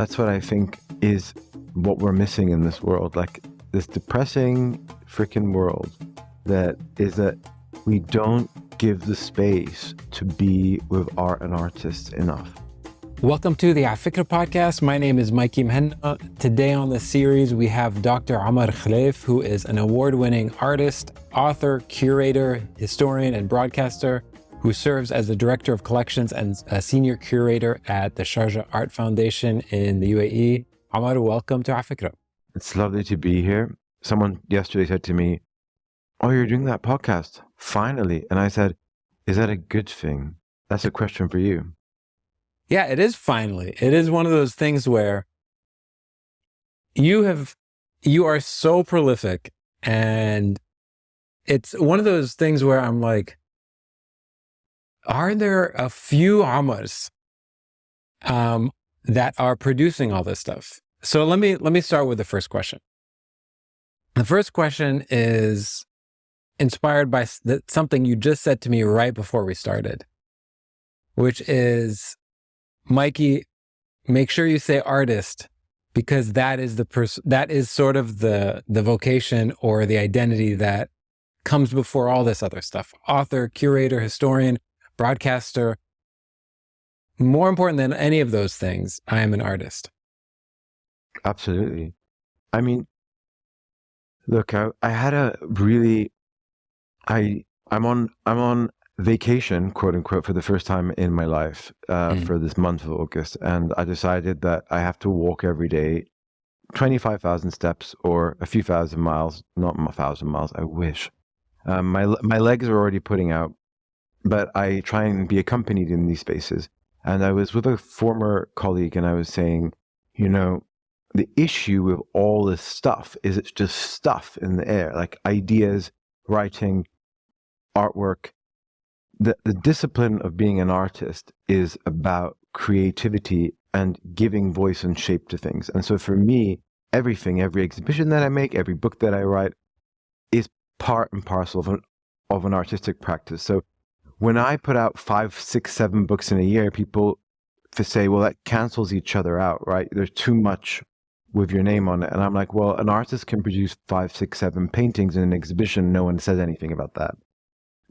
That's what I think is what we're missing in this world. Like this depressing freaking world that we don't give the space to be with art and artists enough. Welcome to the Afikra podcast. My name is Mikey Mhenna. Today on the series, we have Dr. Omar Kholeif, who is an award-winning artist, author, curator, historian, and broadcaster, who serves as the director of collections and a senior curator at the Sharjah Art Foundation in the UAE. Omar, welcome to Afikra. It's lovely to be here. Someone yesterday said to me, "Oh, you're doing that podcast, finally." And I said, "Is that a good thing?" That's a question for you. Yeah, it is finally. It is one of those things where you are so prolific, and it's one of those things where I'm like, are there a few Omars that are producing all this stuff? So let me start with the first question. The first question is inspired by something you just said to me right before we started, which is, Mikey, make sure you say artist, because that is that is sort of the vocation or the identity that comes before all this other stuff. Author, curator, historian, broadcaster. More important than any of those things, I am an artist. Absolutely. I mean, look, I had a really, I'm on vacation, quote unquote, for the first time in my life for this month of August. And I decided that I have to walk every day, 25,000 steps or a few thousand miles, not 1,000 miles, I wish. My legs are already putting out, but I try and be accompanied in these spaces. And I was with a former colleague and I was saying, you know, the issue with all this stuff is it's just stuff in the air, like ideas, writing, artwork. The discipline of being an artist is about creativity and giving voice and shape to things. And so for me, every exhibition that I make, every book that I write is part and parcel of an artistic practice. So when I put out 5, 6, 7 books in a year, people say, well, that cancels each other out, right? There's too much with your name on it. And I'm like, well, an artist can produce 5, 6, 7 paintings in an exhibition. No one says anything about that.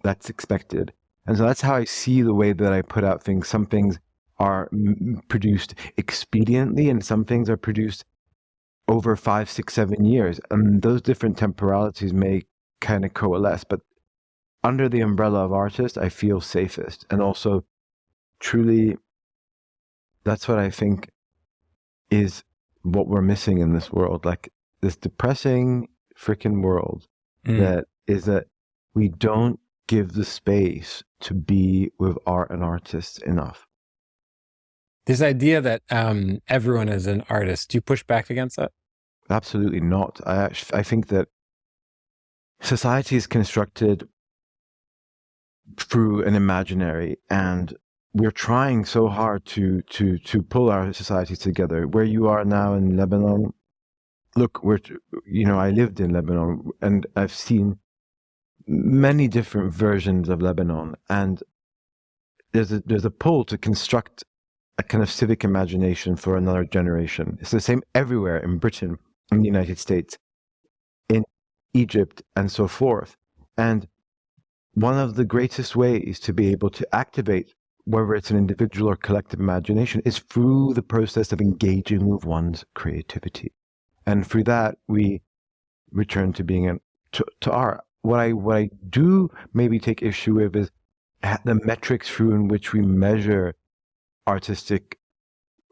That's expected. And so that's how I see the way that I put out things. Some things are produced expediently and some things are produced over 5, 6, 7 years. And those different temporalities may kind of coalesce. But under the umbrella of artist, I feel safest. And also, truly, that's what I think is what we're missing in this world. Like this depressing freaking world that we don't give the space to be with art and artists enough. This idea that everyone is an artist, do you push back against that? Absolutely not. I think that society is constructed through an imaginary, and we're trying so hard to pull our societies together. Where you are now in Lebanon, look, I lived in Lebanon and I've seen many different versions of Lebanon, and there's a pull to construct a kind of civic imagination for another generation. It's the same everywhere in Britain, in the United States, in Egypt, and so forth. And one of the greatest ways to be able to activate, whether it's an individual or collective imagination, is through the process of engaging with one's creativity. And through that, we return to being to art. What I do maybe take issue with is the metrics through in which we measure artistic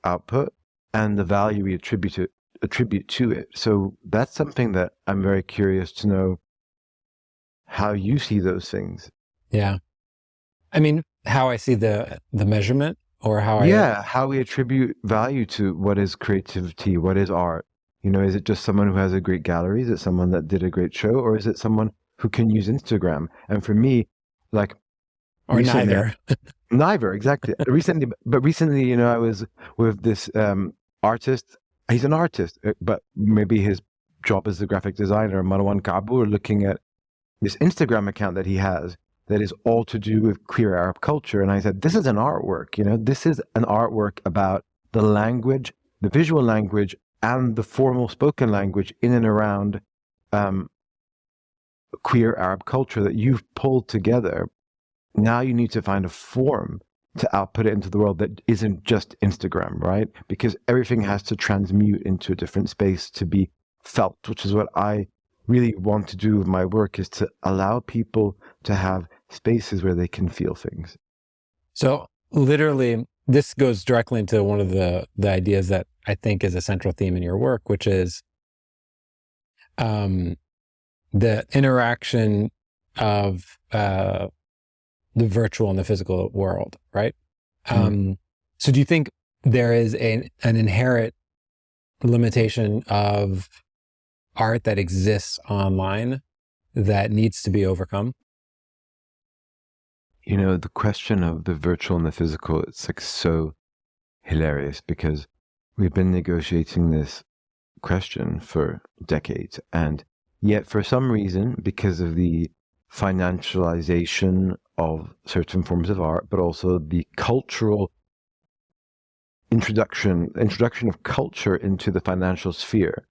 output and the value we attribute to it. So that's something that I'm very curious to know how you see those things. Yeah. I mean, how I see the measurement, or how how we attribute value to what is creativity, what is art. You know, is it just someone who has a great gallery? Is it someone that did a great show? Or is it someone who can use Instagram? And for me, like, or neither. Neither, exactly. recently, I was with this artist. He's an artist, but maybe his job as a graphic designer, Marwan Kabur, looking at this Instagram account that he has that is all to do with queer Arab culture. And I said, this is an artwork, this is an artwork about the language the visual language and the formal spoken language in and around queer Arab culture that you've pulled together. Now you need to find a form to output it into the world that isn't just Instagram, right? Because everything has to transmute into a different space to be felt, which is what I really want to do with my work, is to allow people to have spaces where they can feel things. So literally, this goes directly into one of the ideas that I think is a central theme in your work, which is the interaction of the virtual and the physical world, right? So do you think there is an inherent limitation of art that exists online that needs to be overcome? You know, the question of the virtual and the physical, it's like so hilarious, because we've been negotiating this question for decades. And yet for some reason, because of the financialization of certain forms of art, but also the cultural introduction of culture into the financial sphere,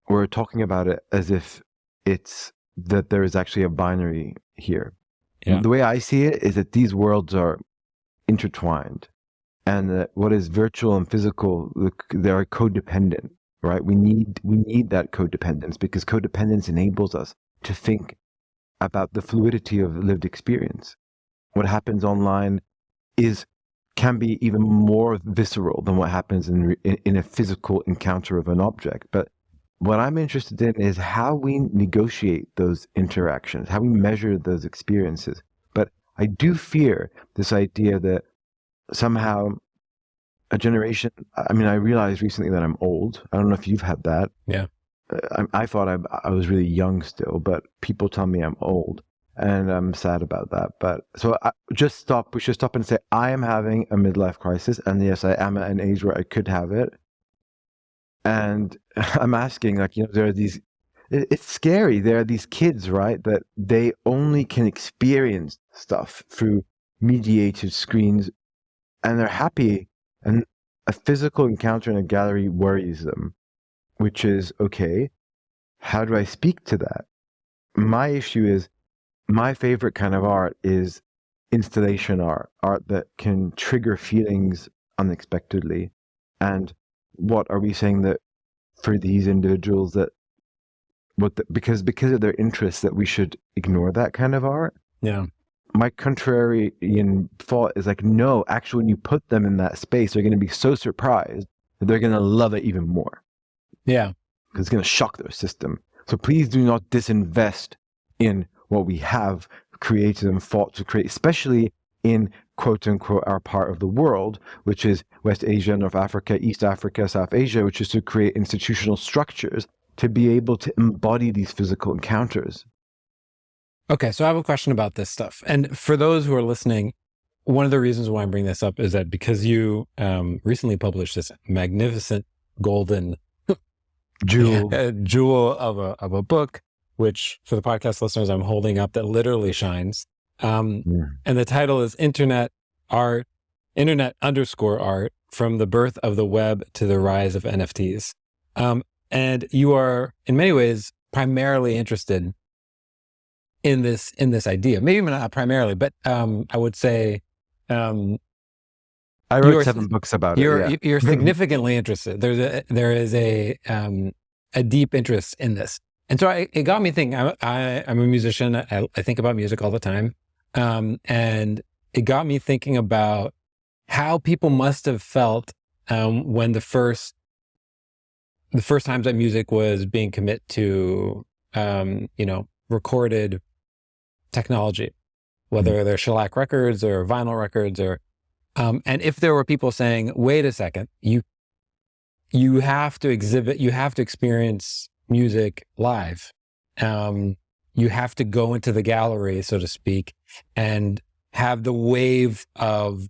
we're talking about it as if it's that there is actually a binary here. Yeah. The way I see it is that these worlds are intertwined, and that what is virtual and physical, they are codependent, right? We need that codependence, because codependence enables us to think about the fluidity of lived experience. What happens online can be even more visceral than what happens in a physical encounter of an object. But what I'm interested in is how we negotiate those interactions, how we measure those experiences. But I do fear this idea that somehow a generation, I mean, I realized recently that I'm old. I don't know if you've had that. Yeah. I thought I was really young still, but people tell me I'm old, and I'm sad about that. But so we should stop and say, I am having a midlife crisis, and yes, I am at an age where I could have it. And I'm asking, like, you know, there are these, it's scary. There are these kids, right, that they only can experience stuff through mediated screens, and they're happy. And a physical encounter in a gallery worries them, which is, okay, how do I speak to that? My issue is, my favorite kind of art is installation art that can trigger feelings unexpectedly. And what are we saying that for these individuals that because of their interests that we should ignore that kind of art? Yeah. My contrarian thought is like, no, actually, when you put them in that space, they're going to be so surprised that they're going to love it even more. Yeah. Because it's going to shock their system. So please do not disinvest in what we have created and fought to create, especially in quote unquote our part of the world, which is West Asia, North Africa, East Africa, South Asia, which is to create institutional structures to be able to embody these physical encounters. Okay, so I have a question about this stuff. And for those who are listening, one of the reasons why I'm bringing this up is that because you recently published this magnificent golden jewel of a book, which for the podcast listeners, I'm holding up, that literally shines. And the title is Internet _art, from the birth of the web to the rise of NFTs. And you are in many ways primarily interested in this idea. Maybe not primarily, but I would say I wrote 7 books about it. You're significantly interested. There is a deep interest in this. And so it got me thinking. I'm a musician. I think about music all the time. And it got me thinking about how people must have felt when the first times that music was being commit to, recorded technology, whether they're shellac records or vinyl records, or and if there were people saying, wait a second, you have to experience music live. You have to go into the gallery, so to speak, and have the wave of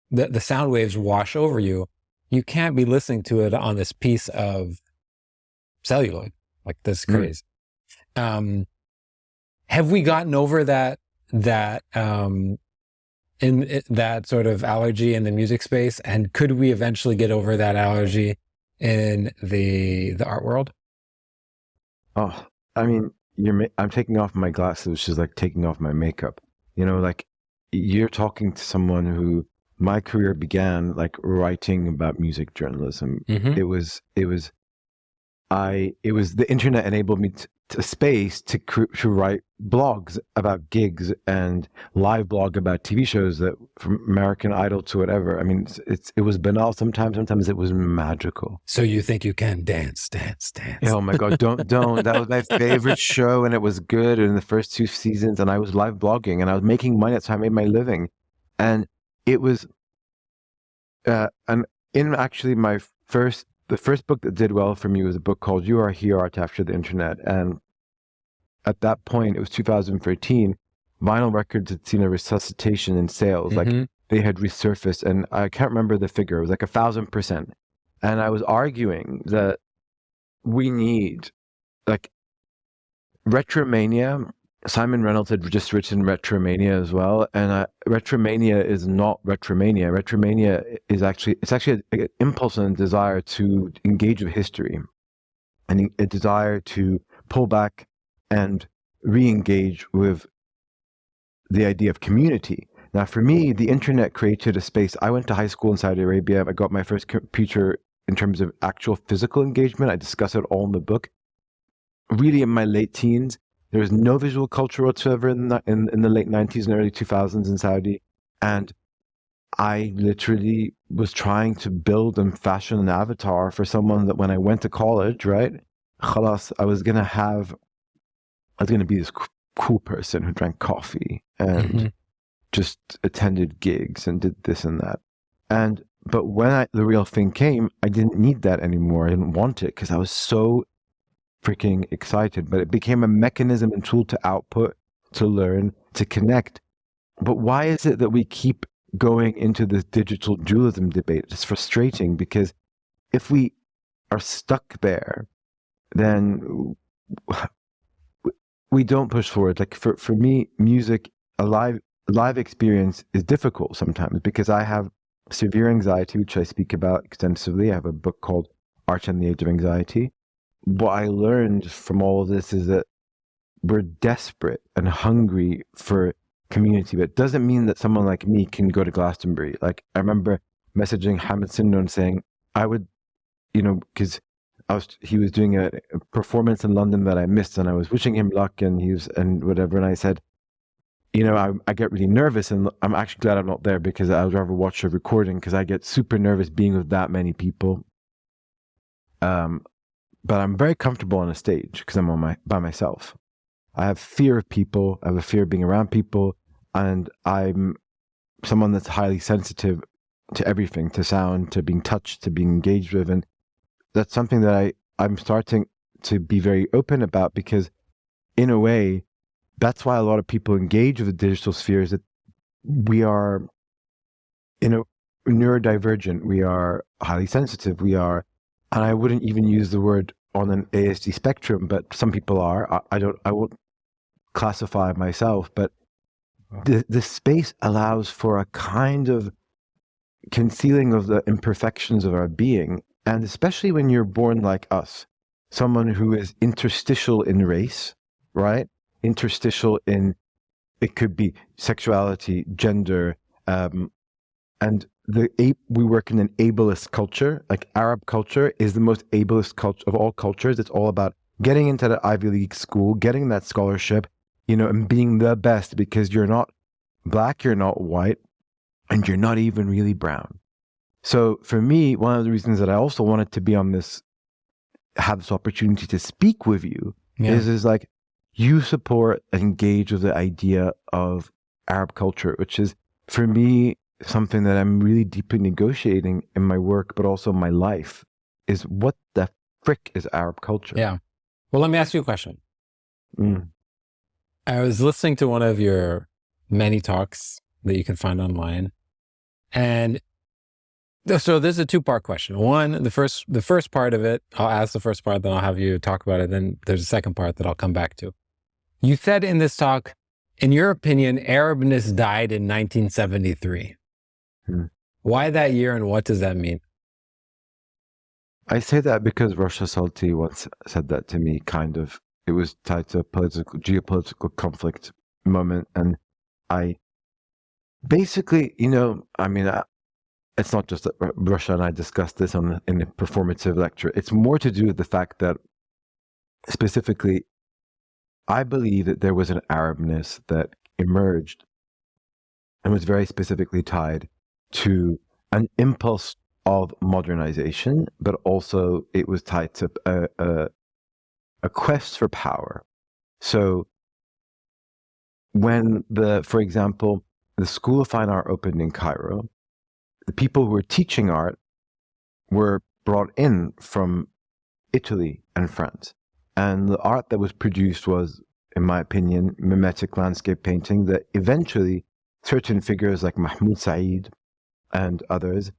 the sound waves wash over you. You can't be listening to it on this piece of celluloid. Like, this is crazy. Have we gotten over that that sort of allergy in the music space? And could we eventually get over that allergy in the art world? Oh, I mean, I'm taking off my glasses, which is like taking off my makeup. You know, like you're talking to someone who my career began like writing about music journalism. Mm-hmm. It was the internet enabled me to space to write blogs about gigs and live blog about TV shows, that from American Idol to whatever. I mean, it was banal sometimes it was magical. So you think you can dance. Oh my God, don't. That was my favorite show, and it was good in the first 2 seasons, and I was live blogging and I was making money. That's how I made my living. And it was and in actually the first book that did well for me was a book called You Are Here, Art After the Internet. And at that point, it was 2013, vinyl records had seen a resuscitation in sales. Mm-hmm. Like they had resurfaced, and I can't remember the figure. It was like 1,000%. And I was arguing that we need like Retromania. Simon Reynolds had just written Retromania as well, and Retromania is not Retromania. Retromania is actually an impulse and a desire to engage with history, and a desire to pull back and re-engage with the idea of community. Now, for me, the internet created a space. I went to high school in Saudi Arabia. I got my first computer in terms of actual physical engagement. I discuss it all in the book. Really, in my late teens, there was no visual culture whatsoever in the late 90s and early 2000s in Saudi. And I literally was trying to build and fashion an avatar for someone that when I went to college, right? Khalas, I was going to be this cool person who drank coffee and just attended gigs and did this and that. But when the real thing came, I didn't need that anymore. I didn't want it because I was so freaking excited, but it became a mechanism and tool to output, to learn, to connect. But why is it that we keep going into this digital dualism debate? It's frustrating because if we are stuck there, then we don't push forward. Like for me, music, a live experience is difficult sometimes because I have severe anxiety, which I speak about extensively. I have a book called Art and the Age of Anxiety. What I learned from all of this is that we're desperate and hungry for community, but it doesn't mean that someone like me can go to Glastonbury. Like I remember messaging Hamid Sinnon saying I would, because he was doing a performance in London that I missed, and I was wishing him luck, and whatever, and I said, I get really nervous, and I'm actually glad I'm not there because I would rather watch a recording because I get super nervous being with that many people. But I'm very comfortable on a stage because I'm by myself. I have fear of people. I have a fear of being around people. And I'm someone that's highly sensitive to everything, to sound, to being touched, to being engaged with. And that's something that I'm starting to be very open about because in a way, that's why a lot of people engage with the digital sphere, is that we are neurodivergent. We are highly sensitive. And I wouldn't even use the word on an ASD spectrum, but some people are. I won't classify myself, but the space allows for a kind of concealing of the imperfections of our being. And especially when you're born like us, someone who is interstitial in race, right? Interstitial in, it could be sexuality, gender, and we work in an ableist culture. Like Arab culture is the most ableist culture of all cultures. It's all about getting into the Ivy League school, getting that scholarship, and being the best because you're not black, you're not white, and you're not even really brown. So for me, one of the reasons that I also wanted to be on this, have this opportunity to speak with you is like you support and engage with the idea of Arab culture, which is for me something that I'm really deeply negotiating in my work, but also my life, is what the frick is Arab culture? Yeah. Well, let me ask you a question. I was listening to one of your many talks that you can find online. And so there's a two-part question. One, the first part of it, I'll ask the first part, then I'll have you talk about it. Then there's a second part that I'll come back to. You said in this talk, In your opinion, Arabness died in 1973. Why that year, and what does that mean? I say that because Russia Salti once said that to me, kind of. It was tied to a geopolitical conflict moment. And I basically, it's not just that Russia and I discussed this in a performative lecture. It's more to do with the fact that specifically, I believe that there was an Arabness that emerged and was very specifically tied to an impulse of modernization, but also it was tied to a quest for power. So when for example, the School of Fine Art opened in Cairo, the people who were teaching art were brought in from Italy and France. And the art that was produced was, in my opinion, mimetic landscape painting that eventually certain figures like Mahmoud Saeed and others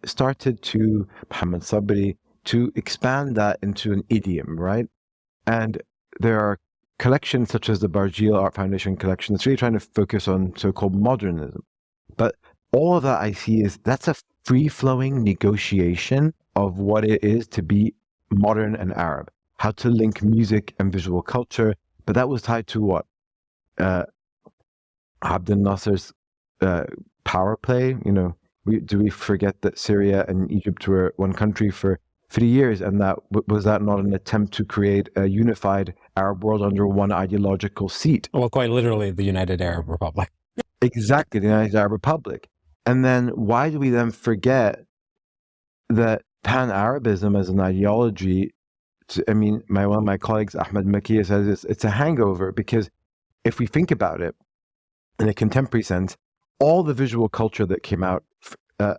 started to, Muhammad Sabri, to expand that into an idiom, right? And there are collections such as the Sharjah Art Foundation collection that's really trying to focus on so-called modernism. But all of that I see that's a free-flowing negotiation of what it is to be modern and Arab, how to link music and visual culture. But that was tied to what? Abdel Nasser's power play. Do we forget that Syria and Egypt were one country for 3 years, and was that not an attempt to create a unified Arab world under one ideological seat? Well, quite literally, the United Arab Republic. Exactly, the United Arab Republic. And then why do we then forget that Pan-Arabism as an ideology? One of my colleagues, Ahmed Makia, says it's a hangover, because if we think about it in a contemporary sense, all the visual culture that came out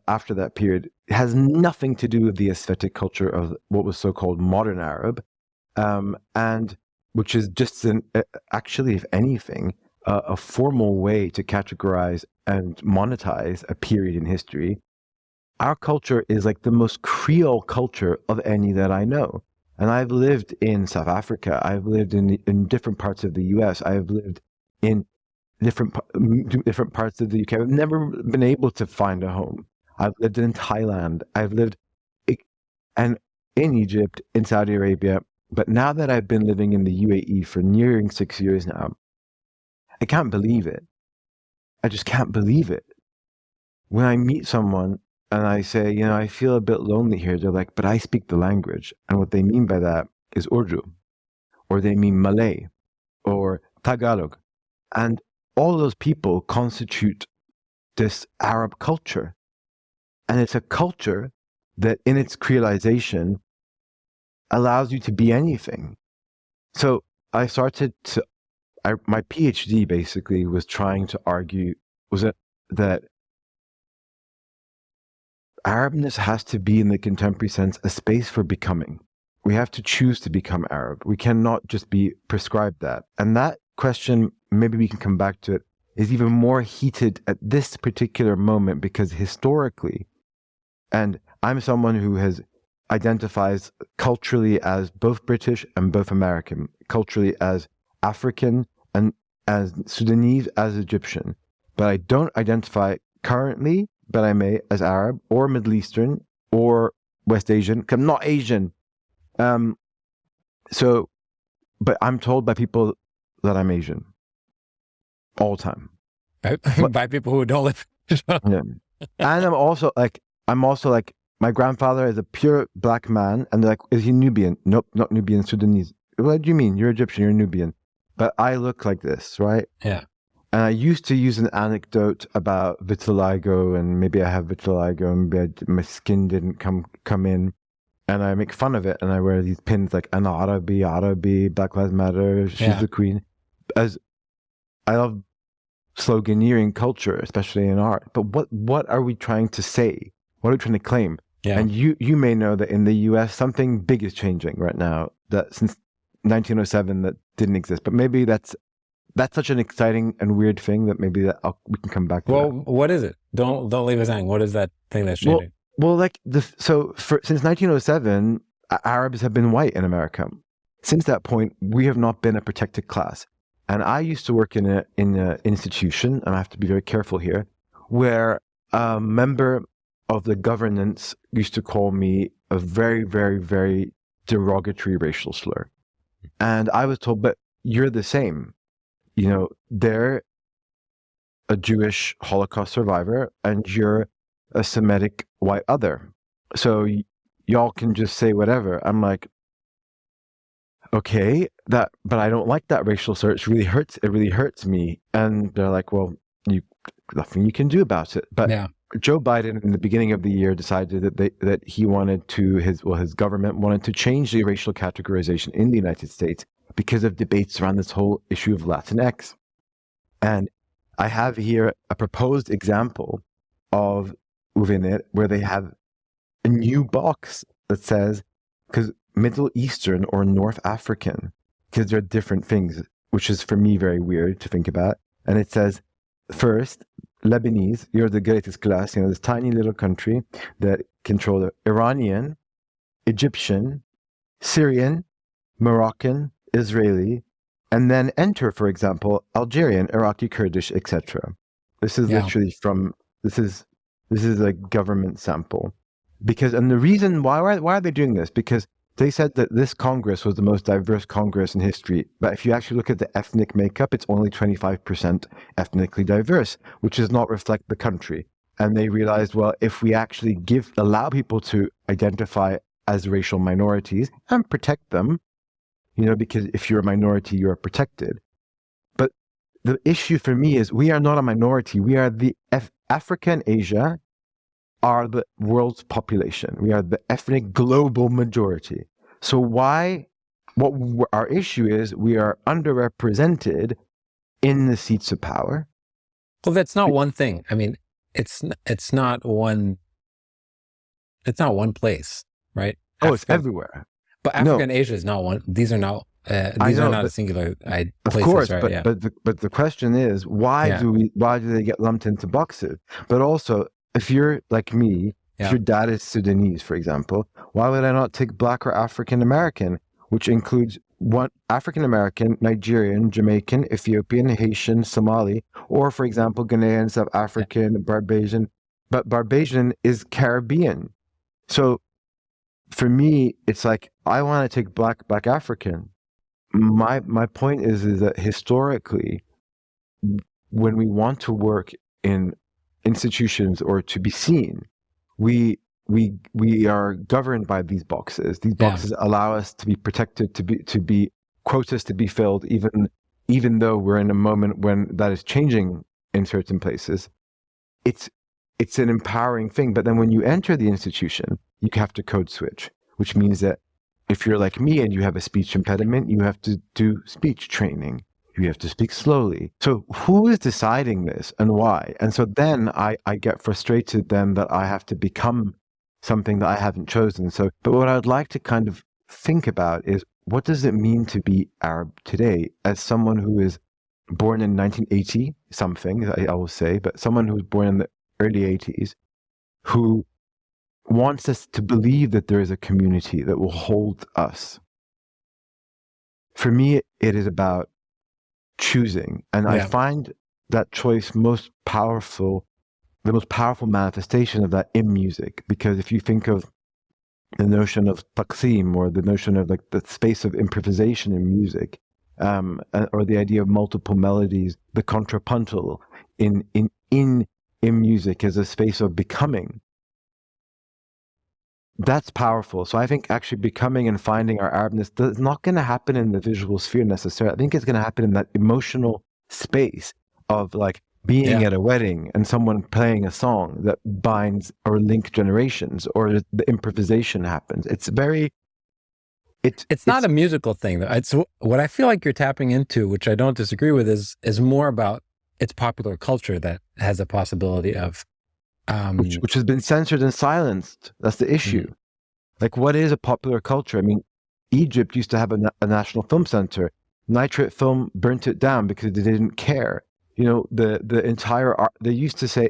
after that period has nothing to do with the aesthetic culture of what was so-called modern Arab, and which is just actually, if anything, a formal way to categorize and monetize a period in history. Our culture is like the most Creole culture of any that I know. And I've lived in South Africa. I've lived in different parts of the US. I've lived in different parts of the UK. I've never been able to find a home. I've lived in Thailand. I've lived in Egypt, in Saudi Arabia. But now that I've been living in the UAE for nearing 6 years now, I can't believe it. I just can't believe it. When I meet someone and I say, I feel a bit lonely here, they're like, but I speak the language. And what they mean by that is Urdu, or they mean Malay, or Tagalog. And all those people constitute this Arab culture. And it's a culture that in its creolization allows you to be anything. So I started to, my PhD basically was trying to argue, that Arabness has to be, in the contemporary sense, a space for becoming. We have to choose to become Arab. We cannot just be prescribed that. And that question, maybe we can come back to it, is even more heated at this particular moment, because historically, and I'm someone who identifies culturally as both British and both American, culturally as African and as Sudanese, as Egyptian, but I don't identify currently, but I may, as Arab or Middle Eastern or West Asian, because I'm not Asian. But I'm told by people that I'm Asian all the time. By people who don't live. Yeah. And I'm also like, my grandfather is a pure black man, and they're like, is he Nubian? Nope, not Nubian, Sudanese. What do you mean? You're Egyptian, you're Nubian. But I look like this, right? Yeah. And I used to use an anecdote about vitiligo, and maybe I have vitiligo, and maybe my skin didn't come in, and I make fun of it, and I wear these pins like "Ana Arabi, Black Lives Matter, she's the queen." As I love sloganeering culture, especially in art. But what are we trying to say? What are we trying to claim? Yeah. And you may know that in the US, something big is changing right now, that since 1907 that didn't exist. But maybe that's such an exciting and weird thing that maybe we can come back to. Well, what is it? Don't leave us hanging. What is that thing that's changing? Well, since 1907, Arabs have been white in America. Since that point, we have not been a protected class. And I used to work in an institution, and I have to be very careful here, where a member of the governance used to call me a very, very, very derogatory racial slur. And I was told, but you're the same. You know, they're a Jewish Holocaust survivor, and you're a Semitic white other. So y'all can just say whatever. I'm like, okay, but I don't like that racial slur. It really hurts me. And they're like, well, nothing you can do about it. But yeah. Joe Biden, in the beginning of the year, decided that he wanted to, his government wanted to change the racial categorization in the United States because of debates around this whole issue of Latinx. And I have here a proposed example of Uvenet where they have a new box that says, because Middle Eastern or North African, because they're different things, which is for me very weird to think about. And it says, first, Lebanese, you're the greatest class, you know, this tiny little country that control the Iranian, Egyptian, Syrian, Moroccan, Israeli, and then enter, for example, Algerian, Iraqi, Kurdish, etc. This is literally from, this is a government sample. Because, and the reason why are they doing this? Because they said that this Congress was the most diverse Congress in history. But if you actually look at the ethnic makeup, it's only 25% ethnically diverse, which does not reflect the country. And they realized, well, if we actually allow people to identify as racial minorities and protect them, you know, because if you're a minority, you're protected. But the issue for me is we are not a minority. We are the Africa and Asia are the world's population. We are the ethnic global majority. So what our issue is, we are underrepresented in the seats of power. Well, that's not one thing. I mean, it's not one place, right? Oh, it's everywhere. But Africa and Asia is not one. These are not a singular places, of course, right? But the question is, why do they get lumped into boxes? But also, if you're like me, if your dad is Sudanese, for example, why would I not take Black or African American, which includes one African American, Nigerian, Jamaican, Ethiopian, Haitian, Somali, or for example, Ghanaian, South African, Barbadian, but Barbadian is Caribbean. So for me, it's like, I want to take Black African. My point is that historically, when we want to work in institutions or to be seen, we are governed by these boxes. These boxes allow us to be protected, to be quotas to be filled, even though we're in a moment when that is changing in certain places. It's an empowering thing. But then when you enter the institution, you have to code switch, which means that if you're like me and you have a speech impediment, you have to do speech training. You have to speak slowly. So who is deciding this and why? And so then I get frustrated then that I have to become something that I haven't chosen. So, but what I'd like to kind of think about is, what does it mean to be Arab today as someone who is born in 1980 something, I will say, but someone who was born in the early 80s, who wants us to believe that there is a community that will hold us. For me, it is about choosing. And I find that choice the most powerful manifestation of that in music. Because if you think of the notion of taqsim, or the notion of like the space of improvisation in music, or the idea of multiple melodies, the contrapuntal in music as a space of becoming, that's powerful. So I think actually becoming and finding our Arabness is not going to happen in the visual sphere necessarily. I think it's going to happen in that emotional space of like being at a wedding and someone playing a song that binds or link generations, or the improvisation happens. It's not a musical thing though. It's what I feel like you're tapping into, which I don't disagree with, is more about it's popular culture that has a possibility of which has been censored and silenced. That's the issue. Like, what is a popular culture? I mean, Egypt used to have a national film center. Nitrate Film burnt it down because they didn't care. You know, the entire art, they used to say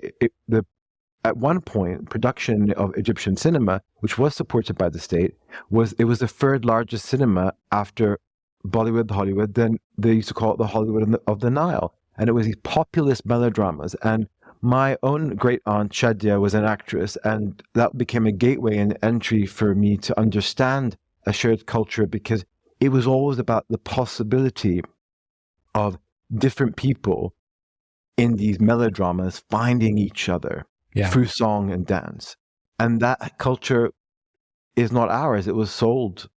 at one point, production of Egyptian cinema, which was supported by the state, was the third largest cinema after Bollywood, Hollywood, then they used to call it the Hollywood of the Nile. And it was these populist melodramas. And my own great aunt, Sharjah, was an actress. And that became a gateway and entry for me to understand a shared culture, because it was always about the possibility of different people in these melodramas finding each other through song and dance. And that culture is not ours. It was sold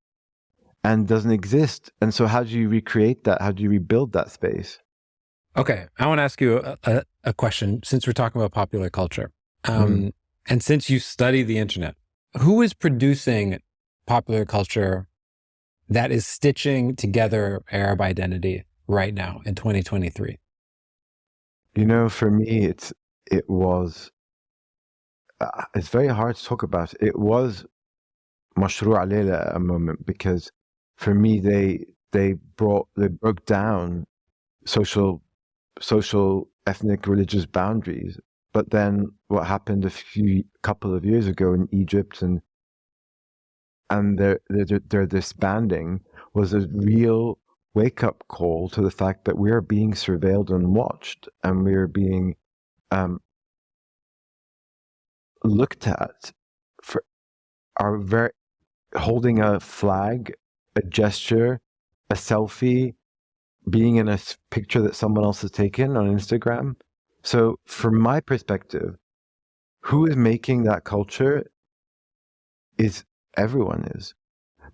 and doesn't exist. And so how do you recreate that? How do you rebuild that space? Okay. I want to ask you a question, since we're talking about popular culture. And since you study the internet, who is producing popular culture that is stitching together Arab identity right now in 2023? You know, for me, it's very hard to talk about. It was Mashru' Layla at a moment, because for me, they broke down social, ethnic, religious boundaries. But then what happened a couple of years ago in Egypt and their disbanding was a real wake-up call to the fact that we are being surveilled and watched, and we are being looked at for our holding a flag, a gesture, a selfie, being in a picture that someone else has taken on Instagram. So from my perspective, who is making that culture is everyone is.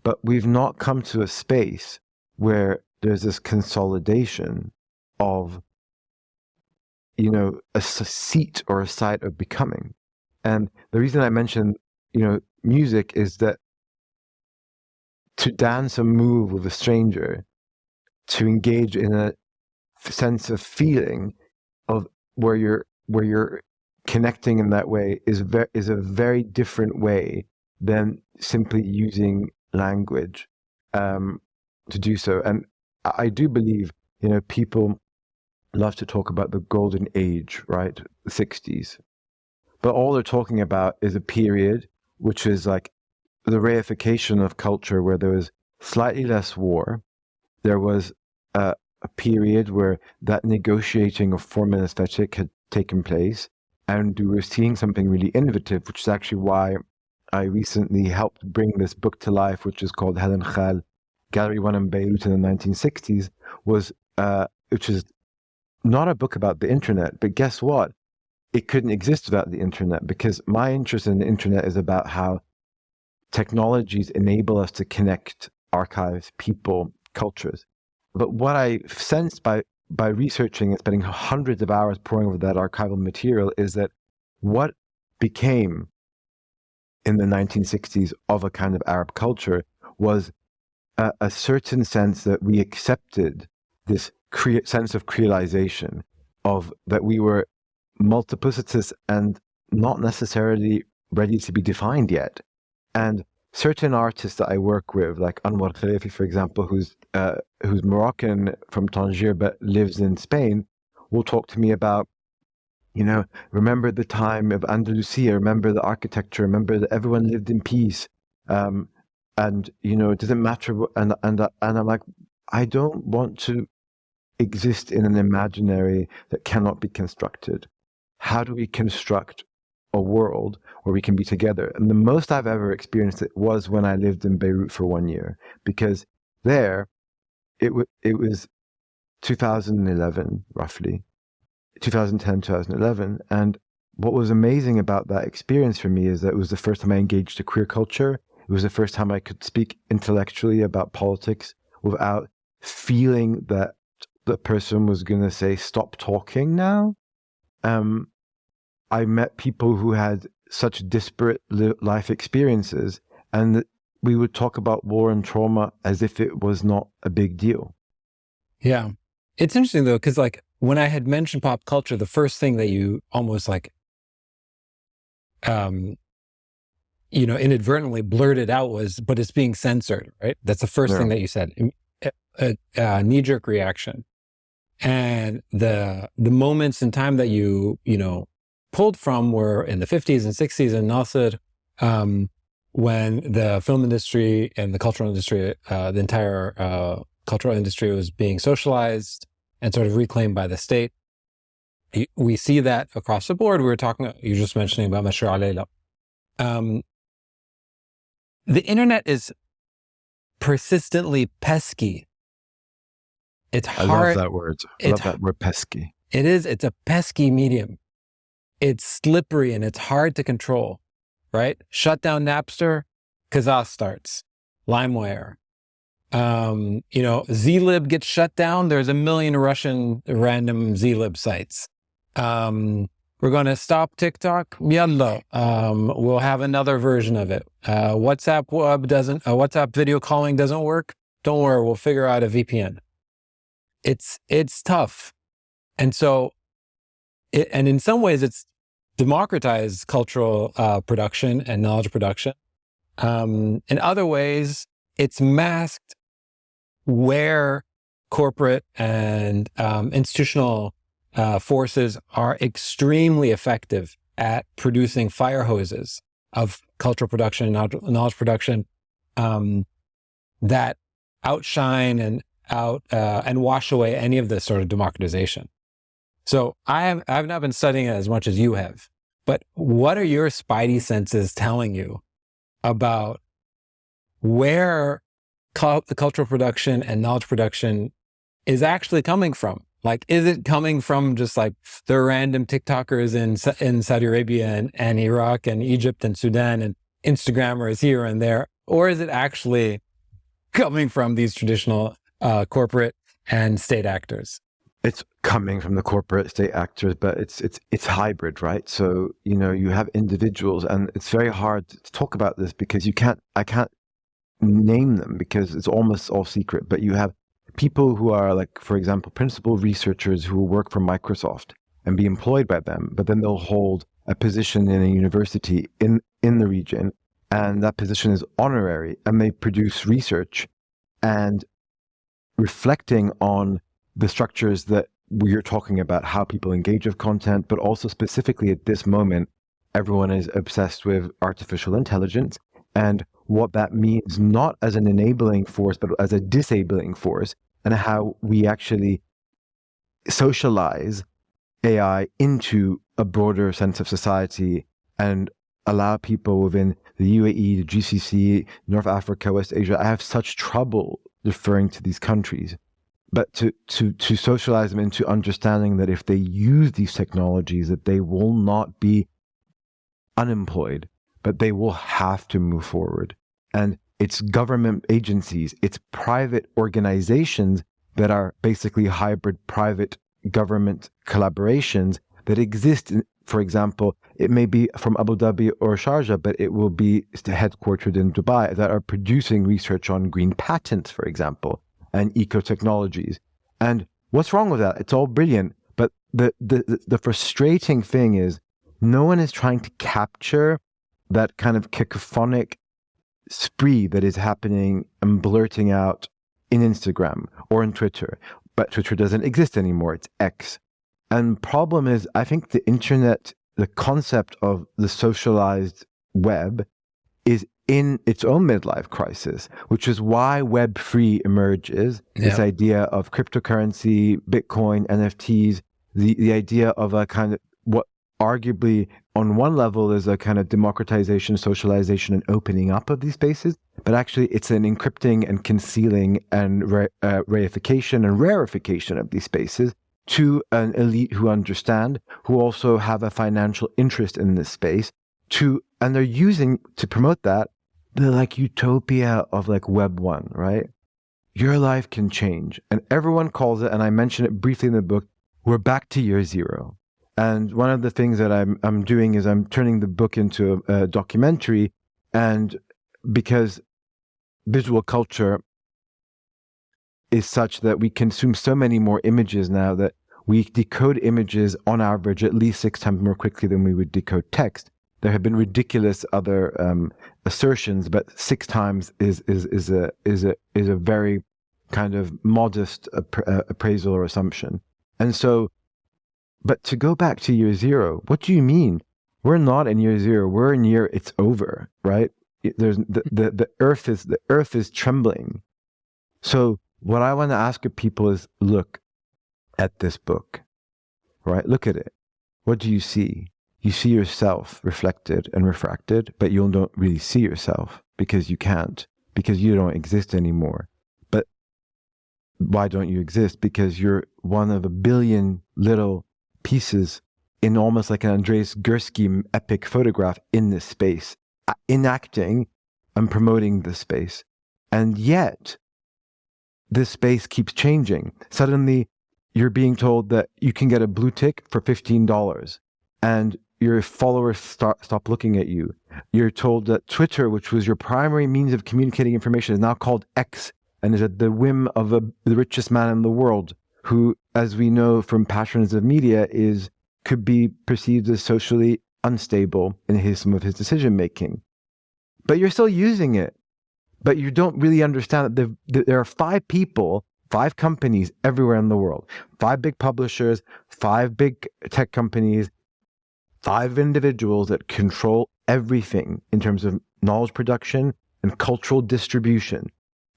But we've not come to a space where there's this consolidation of, you know, a seat or a site of becoming. And the reason I mentioned, you know, music is that to dance a move with a stranger, to engage in a sense of feeling of where you're connecting in that way is a very different way than simply using language to do so. And I do believe, you know, people love to talk about the golden age, right? The 60s. But all they're talking about is a period which is like the reification of culture, where there was slightly less war. There was a period where that negotiating of form and aesthetic had taken place. And we were seeing something really innovative, which is actually why I recently helped bring this book to life, which is called Helen, Khal, Gallery 1 in Beirut in the 1960s, which is not a book about the internet, but guess what? It couldn't exist without the internet, because my interest in the internet is about how technologies enable us to connect archives, people, cultures. But what I sensed by researching and spending hundreds of hours poring over that archival material is that what became in the 1960s of a kind of Arab culture was a certain sense that we accepted this sense of creolization, of that we were multiplicitous and not necessarily ready to be defined yet. And certain artists that I work with, like Omar Kholeif, for example, who's Moroccan from Tangier but lives in Spain, will talk to me about, you know, remember the time of Andalusia, remember the architecture, remember that everyone lived in peace, and you know, it doesn't matter. And I'm like, I don't want to exist in an imaginary that cannot be constructed. How do we construct a world where we can be together? And the most I've ever experienced it was when I lived in Beirut for 1 year, because there it was 2011, roughly 2010, 2011. And what was amazing about that experience for me is that it was the first time I engaged a queer culture. It was the first time I could speak intellectually about politics without feeling that the person was going to say, stop talking now. I met people who had such disparate life experiences, and we would talk about war and trauma as if it was not a big deal. Yeah. It's interesting though, because like when I had mentioned pop culture, the first thing that you almost like, you know, inadvertently blurted out was, but it's being censored, right? That's the first thing that you said, a knee-jerk reaction. And the moments in time that you know, pulled from were in the 50s and 60s in Nasser, when the film industry and the cultural industry, the entire cultural industry was being socialized and sort of reclaimed by the state. We see that across the board. We were talking, you're just mentioning about Mashru' Alayla. The internet is persistently pesky. It's hard. I love that word. I love that word, pesky. It is. It's a pesky medium. It's slippery and it's hard to control, right? Shut down Napster, Kazaa starts. LimeWire. Zlib gets shut down. There's a million Russian random Zlib sites. We're going to stop TikTok. Yallah. We'll have another version of it. WhatsApp video calling doesn't work. Don't worry. We'll figure out a VPN. It's tough. And so, and in some ways it's democratized cultural production and knowledge production. In other ways, it's masked where corporate and institutional forces are extremely effective at producing fire hoses of cultural production and knowledge production that outshine and wash away any of this sort of democratization. So I've not been studying it as much as you have, but what are your spidey senses telling you about where the cultural production and knowledge production is actually coming from? Like, is it coming from just like the random TikTokers in Saudi Arabia and Iraq and Egypt and Sudan and Instagrammers here and there? Or is it actually coming from these traditional corporate and state actors? It's coming from the corporate state actors, but it's hybrid, right? So, you have individuals, and it's very hard to talk about this because I can't name them because it's almost all secret, but you have people who are like, for example, principal researchers who will work for Microsoft and be employed by them, but then they'll hold a position in a university in the region, and that position is honorary, and they produce research and reflecting on the structures that we're talking about, how people engage with content, but also specifically at this moment, everyone is obsessed with artificial intelligence and what that means, not as an enabling force, but as a disabling force, and how we actually socialize AI into a broader sense of society and allow people within the UAE, the GCC, North Africa, West Asia. I have such trouble referring to these countries, but to socialize them into understanding that if they use these technologies, that they will not be unemployed, but they will have to move forward. And it's government agencies, it's private organizations that are basically hybrid private government collaborations that exist. For example, it may be from Abu Dhabi or Sharjah, but it will be headquartered in Dubai, that are producing research on green patents, for example, and eco-technologies. And what's wrong with that? It's all brilliant. But the frustrating thing is no one is trying to capture that kind of cacophonic spree that is happening and blurting out in Instagram or in Twitter. But Twitter doesn't exist anymore. It's X. And problem is, I think the internet, the concept of the socialized web is in its own midlife crisis, which is why Web3 emerges. Yeah. This idea of cryptocurrency, Bitcoin, NFTs, the idea of a kind of what arguably on one level is a kind of democratization, socialization, and opening up of these spaces, but actually it's an encrypting and concealing and reification and rarefication of these spaces to an elite who understand, who also have a financial interest in this space, and they're using to promote that the like utopia of like Web 1, right? Your life can change. And everyone calls it, and I mention it briefly in the book, we're back to year zero. And one of the things that I'm doing is I'm turning the book into a documentary, and because visual culture is such that we consume so many more images now that we decode images on average at least 6 times more quickly than we would decode text. There have been ridiculous other assertions, but 6 times is a very kind of modest appraisal or assumption. And so, but to go back to year zero, what do you mean? We're not in year zero. We're in year it's over, right? There's the earth is trembling. So what I want to ask of people is, look at this book, right? Look at it. What do you see? You see yourself reflected and refracted, but you don't really see yourself because you can't, because you don't exist anymore. But why don't you exist? Because you're one of a billion little pieces in almost like an Andreas Gursky epic photograph in this space, enacting and promoting this space. And yet, this space keeps changing. Suddenly, you're being told that you can get a blue tick for $15, and your followers stop looking at you. You're told that Twitter, which was your primary means of communicating information, is now called X and is at the whim of the richest man in the world, who, as we know from patterns of media, could be perceived as socially unstable in some of his decision making. But you're still using it. But you don't really understand that there are 5 companies everywhere in the world, 5 big publishers, 5 big tech companies, 5 individuals that control everything in terms of knowledge production and cultural distribution.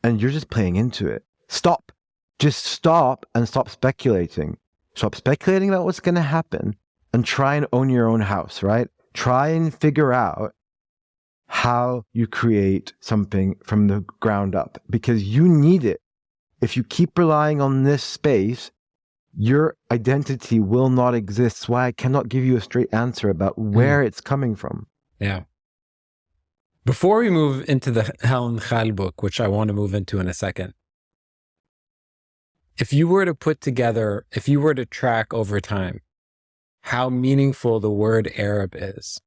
And you're just playing into it. Stop. Just stop and stop speculating. Stop speculating about what's going to happen and try and own your own house, right? Try and figure out how you create something from the ground up, because you need it. If you keep relying on this space, your identity will not exist. That's why I cannot give you a straight answer about where it's coming from. Yeah. Before we move into the Helen Khal book, which I want to move into in a second, if you were to track over time how meaningful the word Arab is,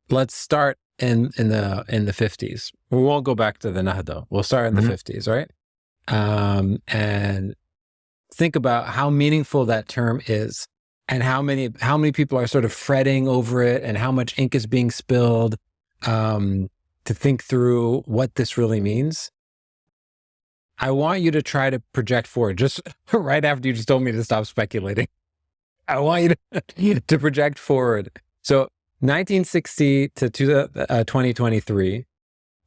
let's start in the 50s. We won't go back to the Nahda. We'll start in the 50s, right? And think about how meaningful that term is, and how many people are sort of fretting over it, and how much ink is being spilled to think through what this really means. I want you to try to project forward, just right after you just told me to stop speculating. I want you to project forward. So 1960 to 2023,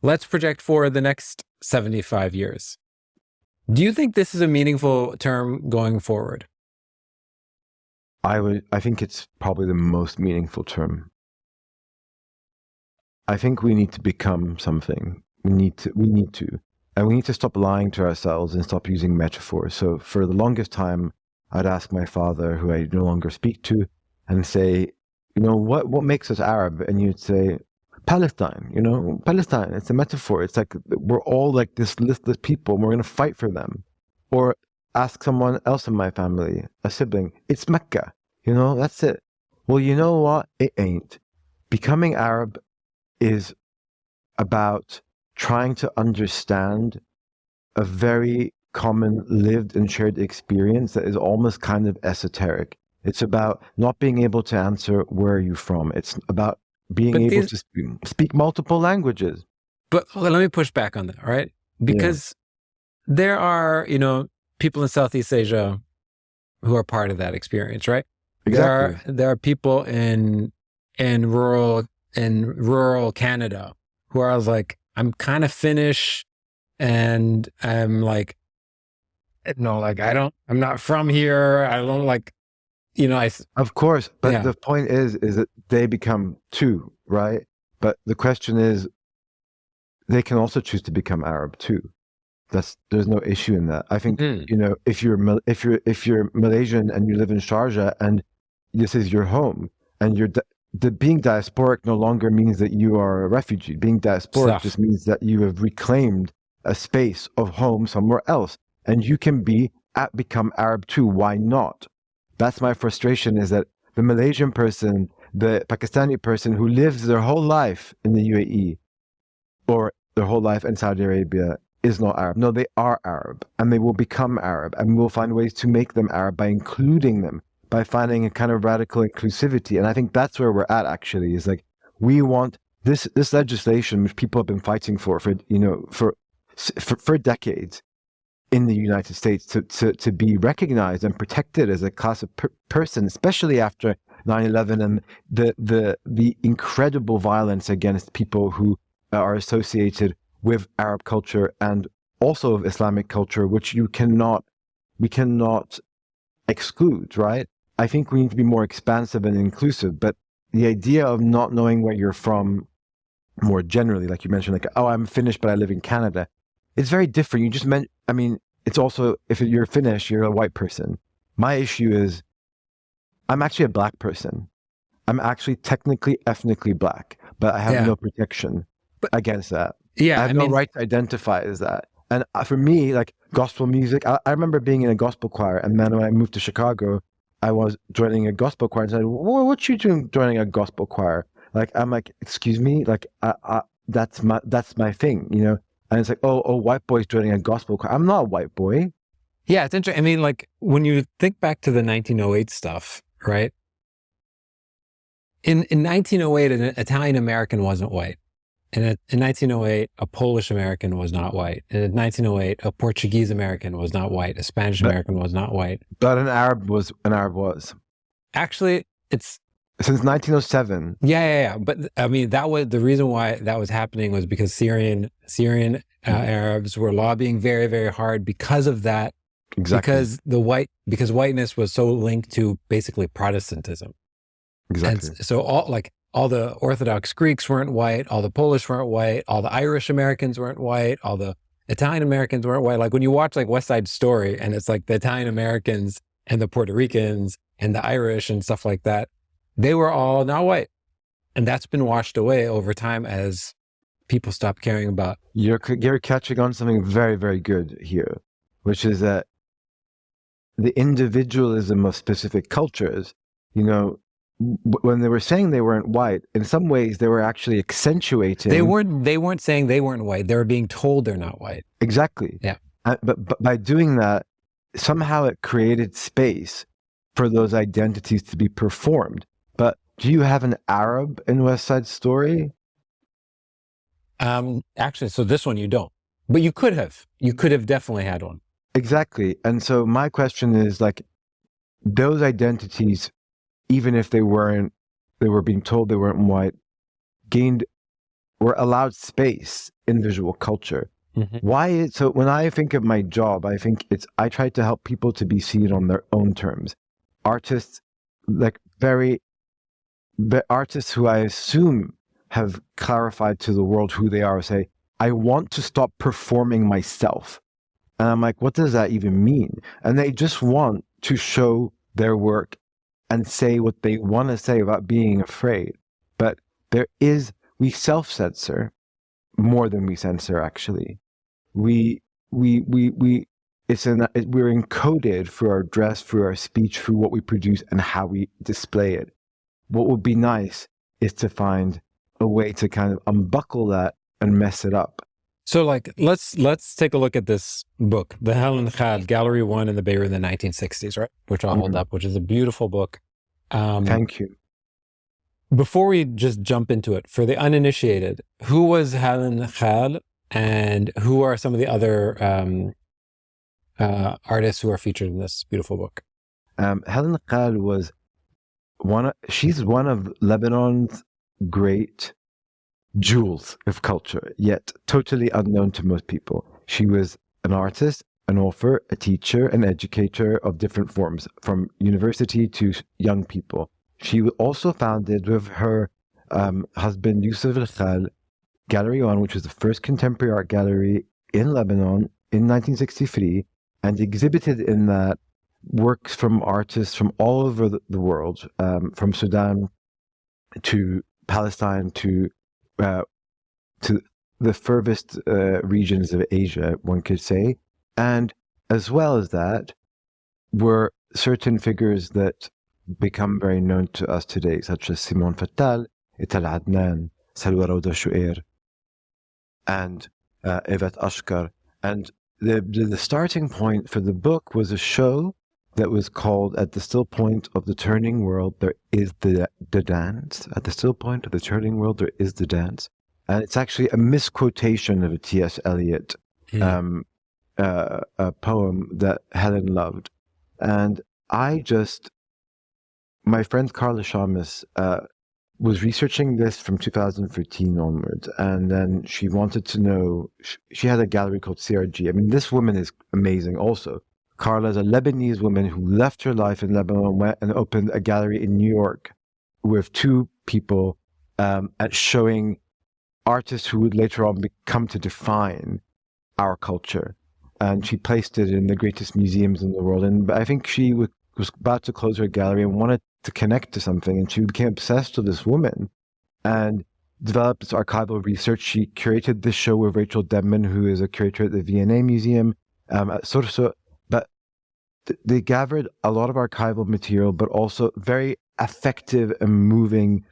let's project forward the next 75 years. Do you think this is a meaningful term going forward? I think it's probably the most meaningful term. I think we need to become something. We need to, and we need to stop lying to ourselves and stop using metaphors. So for the longest time, I'd ask my father, who I no longer speak to, and say, what makes us Arab? And you'd say, Palestine, Palestine, it's a metaphor. It's like we're all like this listless people and we're going to fight for them. Or ask someone else in my family, a sibling, it's Mecca, that's it. Well, you know what? It ain't. Becoming Arab is about trying to understand a very common lived and shared experience that is almost kind of esoteric. It's about not being able to answer where are you from. It's about being able to speak multiple languages. But let me push back on that, right? Because there are, people in Southeast Asia who are part of that experience, right? Exactly. There are people in rural Canada who are like, I'm kind of Finnish, and I'm like, I'm not from here. I don't like, Of course, but the point is that they become two, right? But the question is, they can also choose to become Arab too. There's no issue in that. I think if you're Malaysian and you live in Sharjah and this is your home, and being diasporic no longer means that you are a refugee. Being diasporic just means that you have reclaimed a space of home somewhere else, and you can become Arab too. Why not? That's my frustration, is that the Malaysian person, the Pakistani person who lives their whole life in the UAE or their whole life in Saudi Arabia is not Arab. No, they are Arab, and they will become Arab, and we'll find ways to make them Arab by including them, by finding a kind of radical inclusivity. And I think that's where we're at, actually, is like, we want this legislation, which people have been fighting for decades, in the United States to be recognized and protected as a class of person, especially after 9/11 and the incredible violence against people who are associated with Arab culture and also of Islamic culture, which we cannot exclude, right? I think we need to be more expansive and inclusive, but the idea of not knowing where you're from more generally, like you mentioned, like, oh, I'm Finnish, but I live in Canada. It's very different. You just meant, I mean, it's also, if you're Finnish, you're a white person. My issue is, I'm actually a black person. I'm actually technically, ethnically black, but I have no protection against that. Yeah, I have no right to identify as that. And for me, like gospel music, I remember being in a gospel choir, and then when I moved to Chicago, I was joining a gospel choir, and said, "What you doing joining a gospel choir?" Like, I'm like, "Excuse me, like, that's my thing, you know." And it's like, oh, white boy's joining a gospel choir. I'm not a white boy. Yeah, it's interesting. I mean, like when you think back to the 1908 stuff, right? In 1908, an Italian American wasn't white. And in 1908, a Polish American was not white. And in 1908, a Portuguese American was not white. A Spanish American was not white. But an Arab was. Actually, it's since 1907. Yeah. But I mean, that was the reason why that was happening was because Syrian Arabs were lobbying very, very hard because of that. Exactly. Because whiteness was so linked to basically Protestantism. Exactly. And so all the Orthodox Greeks weren't white, all the Polish weren't white, all the Irish Americans weren't white, all the Italian Americans weren't white. Like when you watch like West Side Story and it's like the Italian Americans and the Puerto Ricans and the Irish and stuff like that, they were all not white. And that's been washed away over time as people stop caring about. You're catching on something very, very good here, which is that the individualism of specific cultures, you know, when they were saying they weren't white, in some ways they were actually accentuating. They weren't saying they weren't white. They were being told they're not white. Exactly. Yeah. But by doing that, somehow it created space for those identities to be performed. But do you have an Arab in West Side Story? Actually, so this one you don't. But you could have. You could have definitely had one. Exactly. And so my question is, like, those identities, even if they were being told they weren't white, were allowed space in visual culture. Mm-hmm. So when I think of my job, I think I try to help people to be seen on their own terms. Artists, like artists who I assume have clarified to the world who they are, say, I want to stop performing myself. And I'm like, what does that even mean? And they just want to show their work and say what they want to say without being afraid. But we self-censor more than we censor, actually. We're encoded through our dress, through our speech, through what we produce and how we display it. What would be nice is to find a way to kind of unbuckle that and mess it up. So like, let's take a look at this book, the Helen Khal, Gallery 1 in the Beirut in the 1960s, right? Which I'll hold up, which is a beautiful book. Thank you. Before we just jump into it, for the uninitiated, who was Helen Khal and who are some of the other artists who are featured in this beautiful book? Helen Khal was she's one of Lebanon's great jewels of culture, yet totally unknown to most people. She was an artist, an author, a teacher, an educator of different forms, from university to young people. She also founded with her husband Yusuf Khal Gallery 1, which was the first contemporary art gallery in Lebanon in 1963, and exhibited in that works from artists from all over the world, from Sudan to Palestine to the furthest regions of Asia, one could say. And as well as that were certain figures that become very known to us today, such as Simon Fattal, Ital Adnan, Salwa Rawda Shu'air, and Evet Ashkar. And the starting point for the book was a show that was called At the Still Point of the Turning World, There Is the Dance. At the Still Point of the Turning World, There Is the Dance. And it's actually a misquotation of a T.S. Eliot a poem that Helen loved. And my friend Carla Shamus was researching this from 2013 onwards, and then she wanted to know. She had a gallery called CRG. I mean, this woman is amazing. Also, Carla is a Lebanese woman who left her life in Lebanon, went and opened a gallery in New York with two people at showing artists who would later on come to define our culture. And she placed it in the greatest museums in the world. And I think she was about to close her gallery and wanted to connect to something. And she became obsessed with this woman and developed this archival research. She curated this show with Rachel Debman, who is a curator at the V&A Museum. But they gathered a lot of archival material, but also very effective and moving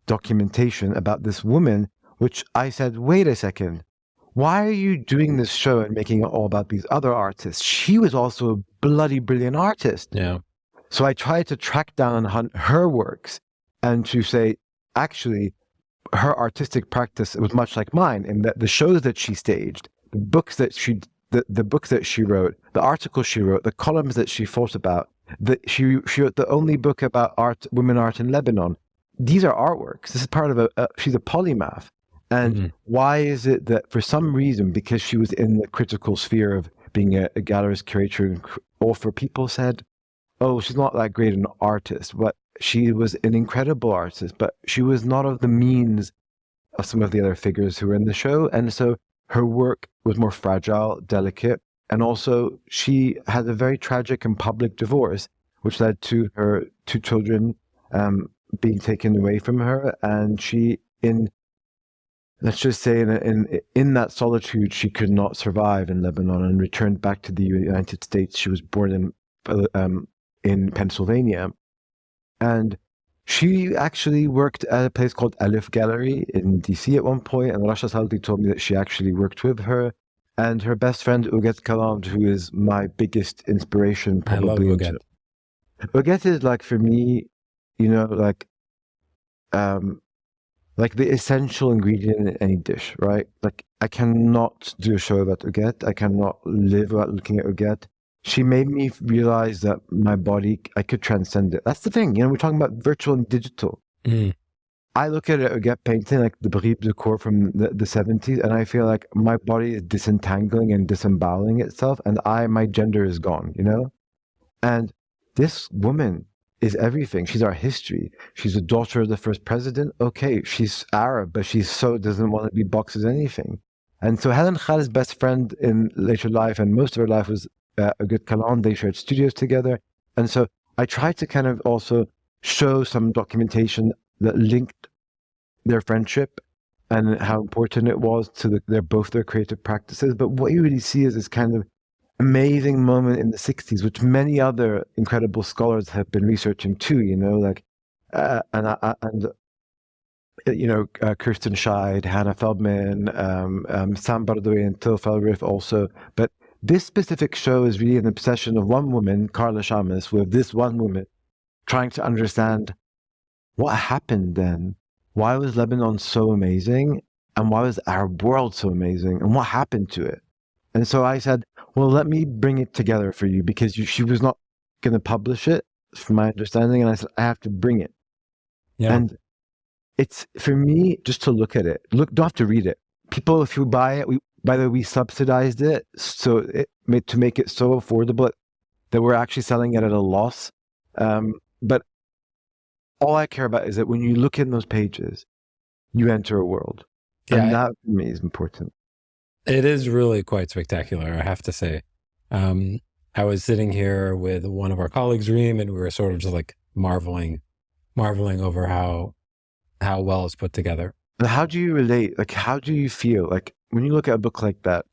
documentation about this woman, which I said, wait a second. Why are you doing this show and making it all about these other artists? She was also a bloody brilliant artist. Yeah. So I tried to track down and hunt her works and to say, actually, her artistic practice was much like mine in that the shows that she staged, the books that the books that she wrote, the articles she wrote, the columns that she thought about, she wrote the only book about art, women art in Lebanon. These are artworks. This is part of she's a polymath. And why is it that for some reason, because she was in the critical sphere of being a gallerist, curator, or for people said, oh, she's not that great an artist, but she was an incredible artist, but she was not of the means of some of the other figures who were in the show. And so her work was more fragile, delicate, and also she had a very tragic and public divorce, which led to her two children being taken away from her. And she, let's just say in that solitude, she could not survive in Lebanon and returned back to the United States. She was born in Pennsylvania. And she actually worked at a place called Aleph Gallery in DC at one point. And Rasha Saldi told me that she actually worked with her. And her best friend, Uget Kaland, who is my biggest inspiration, probably. I love Uget. Uget is like, for me, like the essential ingredient in any dish, right? Like, I cannot do a show about Uget. I cannot live without looking at Uget. She made me realize that my body, I could transcend it. That's the thing. We're talking about virtual and digital. I look at a Uget painting, like the Bribe de Corps from the 70s, and I feel like my body is disentangling and disemboweling itself, and my gender is gone, And this woman is everything. She's our history. She's the daughter of the first president. Okay, she's Arab, but she doesn't want to be boxed as anything. And so Helen Khal's best friend in later life and most of her life was Uget Kaland. They shared studios together. And so I tried to kind of also show some documentation that linked their friendship and how important it was to both their creative practices. But what you really see is this kind of amazing moment in the 60s, which many other incredible scholars have been researching too, Kirsten Scheid, Hannah Feldman, Sam Bardouet, and Till Felrif also. But this specific show is really an obsession of one woman, Carla Shamus, with this one woman trying to understand what happened then. Why was Lebanon so amazing? And why was the Arab world so amazing? And what happened to it? And so I said, well, let me bring it together for you, because she was not going to publish it, from my understanding. And I said, I have to bring it. Yeah. And it's, for me, just to look at it. Don't have to read it. People, if you buy it, by the way, we subsidized it to make it so affordable that we're actually selling it at a loss. But all I care about is that when you look in those pages, you enter a world. Yeah, and that for me is important. It is really quite spectacular, I have to say. I was sitting here with one of our colleagues, Reem, and we were sort of just like marveling over how well it's put together. But how do you relate? Like, how do you feel? Like, when you look at a book like that,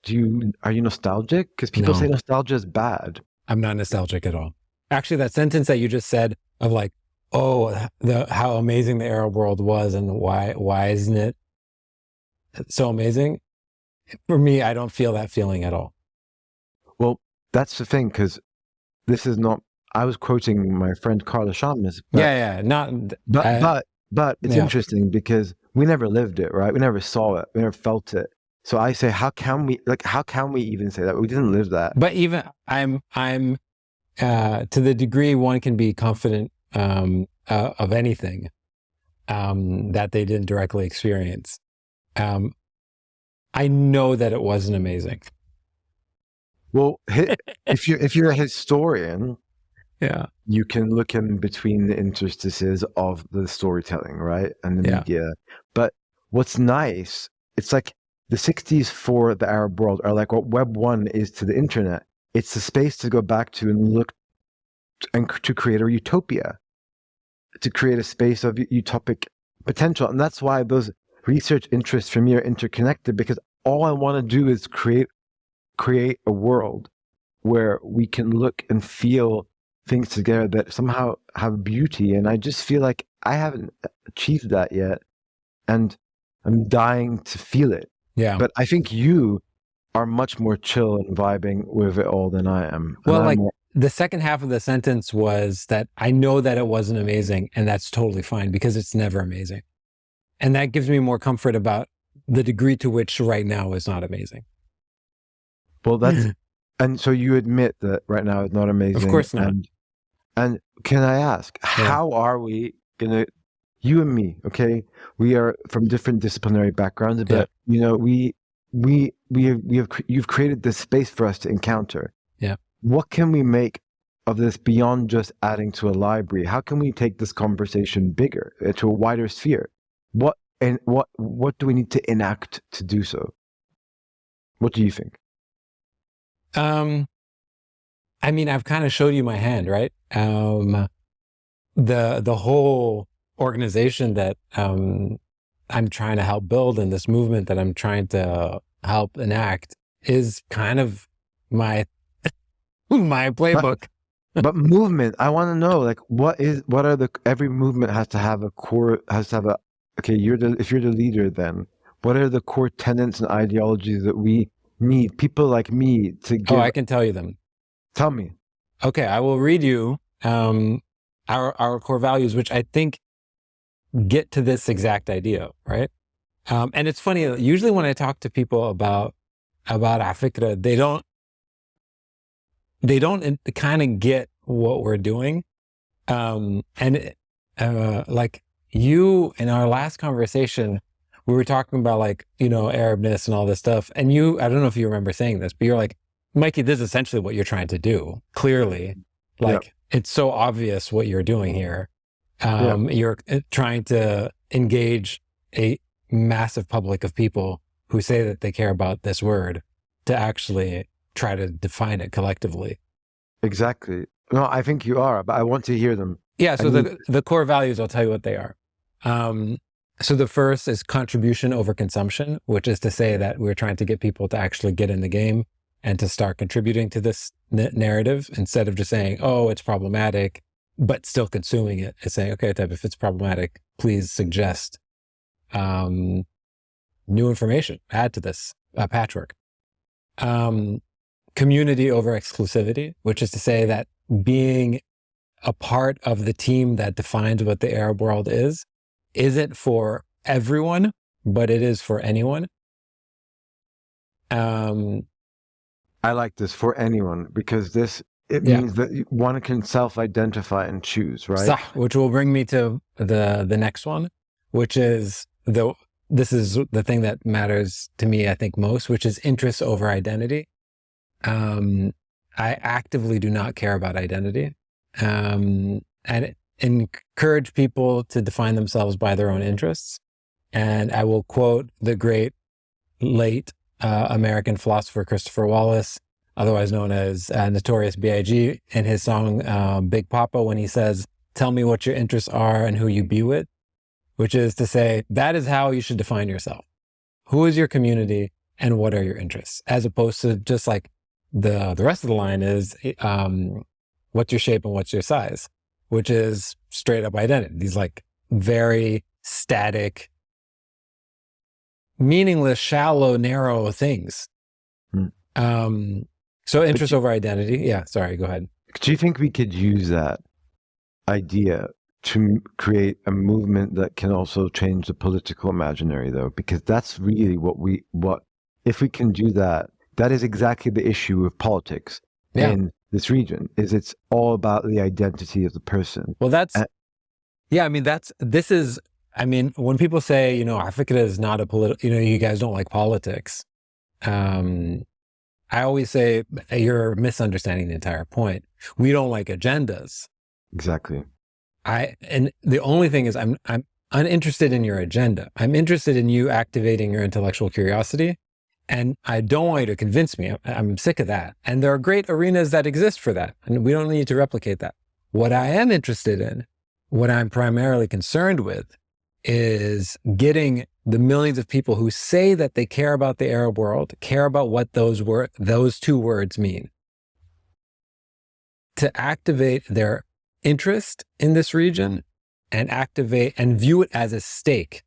are you nostalgic? Because people say nostalgia is bad. I'm not nostalgic at all. Actually, that sentence that you just said of like, oh, how amazing the Arab world was and why isn't it so amazing? For me, I don't feel that feeling at all. Well, that's the thing, because this is not, I was quoting my friend Carla Shamus. But it's interesting because we never lived it, right? We never saw it. We never felt it. So I say, how can we even say that? We didn't live that. But even I'm to the degree one can be confident of anything, that they didn't directly experience. I know that it wasn't amazing. Well, if you're a historian, Yeah. you can look in between the interstices of the storytelling, right? And the media. But what's nice, it's like the 60s for the Arab world are like what Web 1 is to the internet. It's the space to go back to and look and to create a utopia, to create a space of utopic potential. And that's why those research interests for me are interconnected, because all I want to do is create a world where we can look and feel things together that somehow have beauty. And I just feel like I haven't achieved that yet. And I'm dying to feel it. Yeah. But I think you are much more chill and vibing with it all than I am. Well, like the second half of the sentence was that I know that it wasn't amazing, and that's totally fine because it's never amazing. And that gives me more comfort about the degree to which right now is not amazing. Well, that's, and so you admit that right now is not amazing. Of course not. And can I ask, how are we gonna, you and me, okay? We are from different disciplinary backgrounds, but you know, you've created this space for us to encounter. Yeah. What can we make of this beyond just adding to a library? How can we take this conversation bigger, to a wider sphere? What do we need to enact to do so? What do you think? I mean, I've kind of showed you my hand, right? The whole organization that I'm trying to help build, and this movement that I'm trying to help enact is kind of my playbook. But movement, I want to know, like, every movement has to have a core, okay, if you're the leader, then what are the core tenets and ideologies that we need people like me to give? Oh, I can tell you them. Tell me. Okay, I will read you our core values, which I think get to this exact idea, right? And it's funny, usually when I talk to people about Afikra, they don't kind of get what we're doing. Like you, in our last conversation, we were talking about, like, you know, Arabness and all this stuff. And I don't know if you remember saying this, but you're like, Mikey, this is essentially what you're trying to do. Clearly, like, it's so obvious what you're doing here. You're trying to engage a massive public of people who say that they care about this word to actually try to define it collectively. Exactly. No, I think you are, but I want to hear them. Yeah. So the core values, I'll tell you what they are. So the first is contribution over consumption, which is to say that we're trying to get people to actually get in the game and to start contributing to this narrative, instead of just saying, oh, it's problematic, but still consuming it. It's saying, okay, Teb, if it's problematic, please suggest new information, add to this patchwork. Community over exclusivity, which is to say that being a part of the team that defines what the Arab world isn't for everyone, but it is for anyone. I like this, for anyone, because it means that one can self-identify and choose, right? Which will bring me to the next one, which is this is the thing that matters to me, I think, most, which is interest over identity. I actively do not care about identity, and encourage people to define themselves by their own interests. And I will quote the great late American philosopher Christopher Wallace, otherwise known as Notorious B.I.G., in his song Big Papa, when he says, "Tell me what your interests are and who you be with," which is to say, that is how you should define yourself. Who is your community and what are your interests? As opposed to just like the rest of the line is, what's your shape and what's your size, which is straight up identity. These like very static, meaningless, shallow, narrow things. So interest over identity. Yeah, sorry, go ahead. Do you think we could use that idea to create a movement that can also change the political imaginary, though? Because that's really what if we can do that, that is exactly the issue with politics in this region, is it's all about the identity of the person. Well, I mean, this is I mean, when people say, Afikra is not a political, you guys don't like politics. I always say you're misunderstanding the entire point. We don't like agendas. Exactly. And the only thing is I'm uninterested in your agenda. I'm interested in you activating your intellectual curiosity. And I don't want you to convince me. I'm sick of that. And there are great arenas that exist for that. And we don't need to replicate that. What I am interested in, what I'm primarily concerned with, is getting the millions of people who say that they care about the Arab world, care about what those two words mean, to activate their interest in this region and activate and view it as a stake,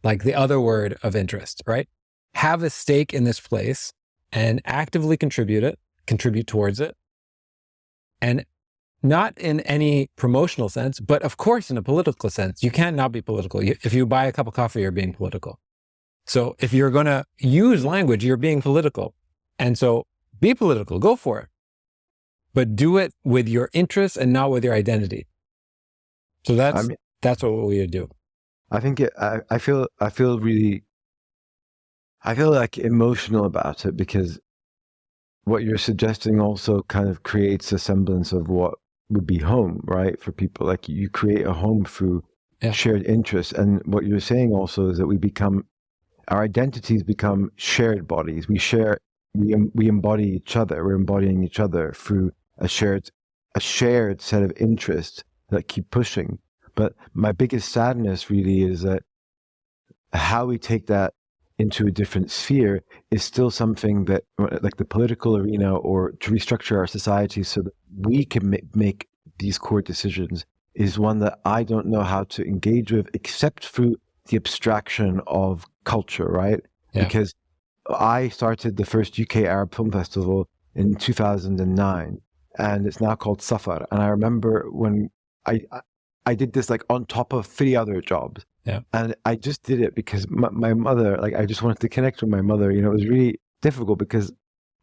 like the other word of interest, right? Have a stake in this place and actively contribute towards it. And not in any promotional sense, but of course in a political sense. You can't not be political. If you buy a cup of coffee, you're being political. So if you're going to use language, you're being political. And so be political, go for it. But do it with your interests and not with your identity. So that's what we do. I think I feel like emotional about it, because what you're suggesting also kind of creates a semblance of what would be home, right? For people, like you create a home through shared interests. And what you're saying also is that our identities become shared bodies. We embody each other. We're embodying each other through a shared set of interests that keep pushing. But my biggest sadness really is that how we take that into a different sphere is still something that, like the political arena, or to restructure our society so that we can make these core decisions, is one that I don't know how to engage with except through the abstraction of culture, right? Yeah. Because I started the first UK Arab Film Festival in 2009, and it's now called Safar. And I remember when I did this like on top of 3 other jobs. Yeah. And I just did it because my mother, like, I just wanted to connect with my mother. It was really difficult because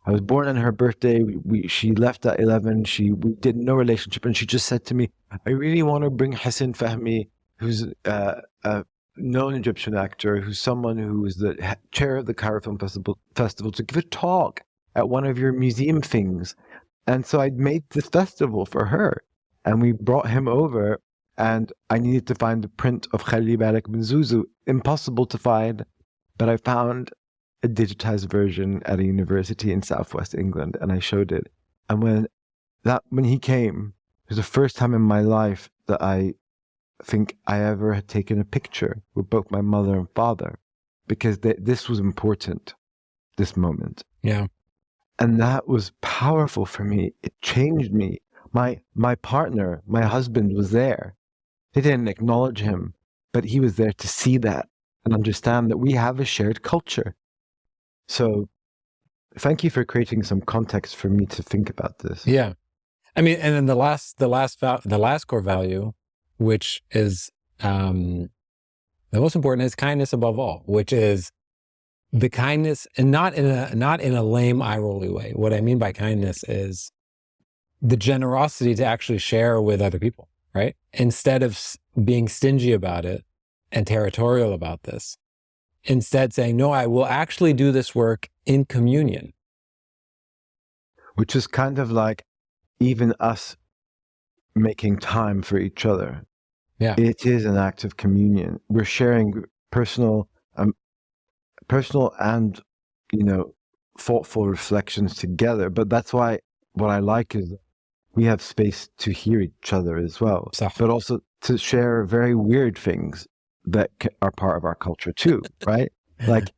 I was born on her birthday. She left at 11. We did no relationship. And she just said to me, I really want to bring Hassan Fahmy, who's a known Egyptian actor, who's someone who is the chair of the Cairo Film Festival, to give a talk at one of your museum things. And so I made this festival for her. And we brought him over. And I needed to find the print of Khali Balak bin Zuzu. Impossible to find, but I found a digitized version at a university in Southwest England, and I showed it. And when he came, it was the first time in my life that I think I ever had taken a picture with both my mother and father, because this was important, this moment. Yeah. And that was powerful for me. It changed me. My partner, my husband, was there. They didn't acknowledge him, but he was there to see that and understand that we have a shared culture. So thank you for creating some context for me to think about this. Yeah. I mean, and then the last core value, which is the most important, is kindness above all, which is the kindness, and not in a lame, eye-rolly way. What I mean by kindness is the generosity to actually share with other people, right? Instead of being stingy about it and territorial about this, instead saying, no, I will actually do this work in communion. Which is kind of like even us making time for each other. Yeah. It is an act of communion. We're sharing personal and, thoughtful reflections together. But that's why what I like is we have space to hear each other as well, but also to share very weird things that are part of our culture too, right? Like,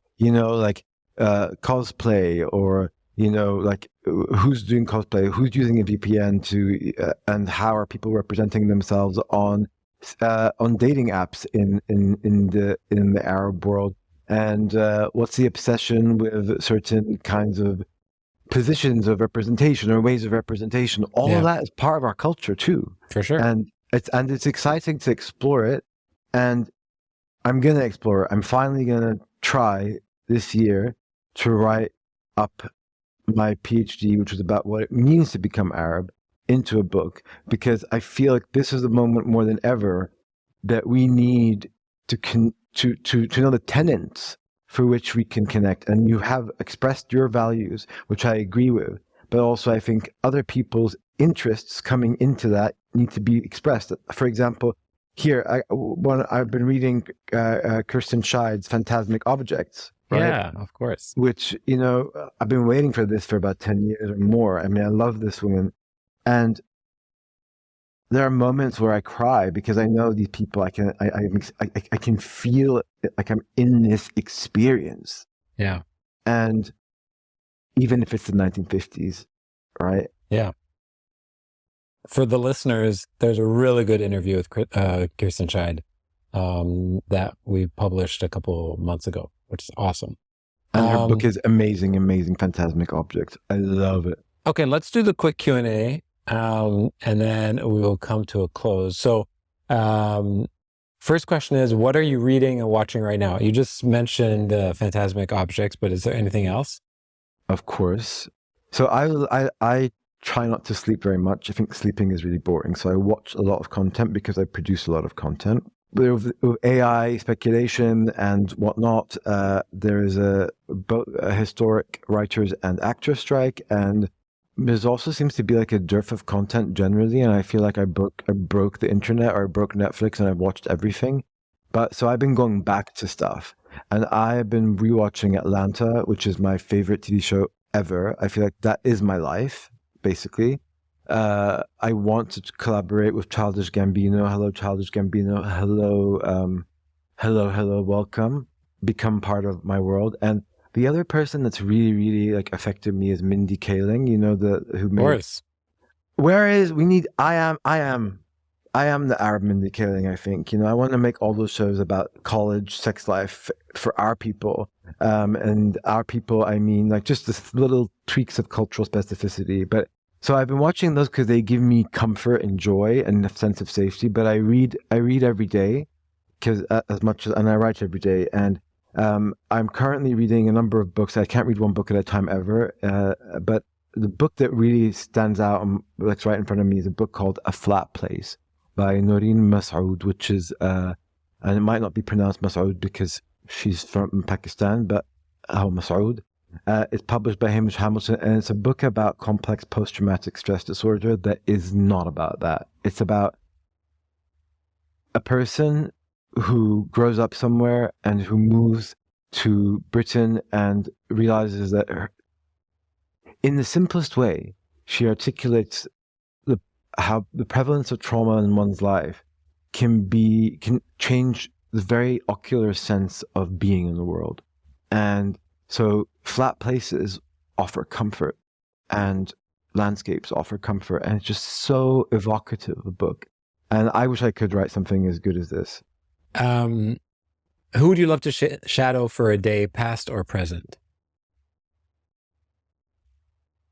cosplay, or, like who's doing cosplay, who's using a VPN and how are people representing themselves on dating apps in the Arab world, and what's the obsession with certain kinds of positions of representation or ways of representation. All of that is part of our culture too. For sure. And it's exciting to explore it. And I'm going to explore it. I'm finally going to try this year to write up my PhD, which was about what it means to become Arab, into a book, because I feel like this is the moment more than ever that we need to know the tenets for which we can connect. And you have expressed your values, which I agree with, but also I think other people's interests coming into that need to be expressed. For example, here, I've been reading Kirsten Scheid's Phantasmic Objects, right? Yeah, of course. Which, I've been waiting for this for about 10 years or more. I mean, I love this woman. And there are moments where I cry because I know these people. I can feel it, like I'm in this experience. Yeah. And even if it's the 1950s, right? Yeah. For the listeners, there's a really good interview with Kirsten Scheid that we published a couple months ago, which is awesome. And her book is amazing, Phantasmic Objects. I love it. Okay, let's do the quick Q&A, and then we will come to a close. So first question is, what are you reading and watching right now? You just mentioned Phantasmic Objects, but is there anything else? Of course. So I try not to sleep very much. I think sleeping is really boring. So I watch a lot of content because I produce a lot of content. With AI speculation and whatnot, there is a historic writers and actors strike, and there also seems to be like a dearth of content generally. And I feel like I broke the internet, or I broke Netflix, and I've watched everything. But so I've been going back to stuff, and I've been rewatching Atlanta, which is my favorite TV show ever. I feel like that is my life, basically. I want to collaborate with Childish Gambino. Hello, Childish Gambino. Hello, welcome. Become part of my world. And the other person that's really, really like affected me is Mindy Kaling. You know, who made. Of course. Whereas we need, I am the Arab Mindy Kaling. I think, I want to make all those shows about college, sex life for our people. And our people, I mean, like just this little tweaks of cultural specificity, but. So I've been watching those because they give me comfort and joy and a sense of safety. But I read every day, and I write every day. And I'm currently reading a number of books. I can't read one book at a time ever. But the book that really stands out, that's right in front of me, is a book called A Flat Place by Noreen Masoud, which is, and it might not be pronounced Masoud because she's from Pakistan, but Masoud. It's published by Hamish Hamilton, and it's a book about complex post-traumatic stress disorder that is not about that. It's about a person who grows up somewhere and who moves to Britain and realizes that in the simplest way, she articulates how the prevalence of trauma in one's life can change the very ocular sense of being in the world. And so flat places offer comfort and landscapes offer comfort. And it's just so evocative, a book. And I wish I could write something as good as this. Who would you love to shadow for a day, past or present?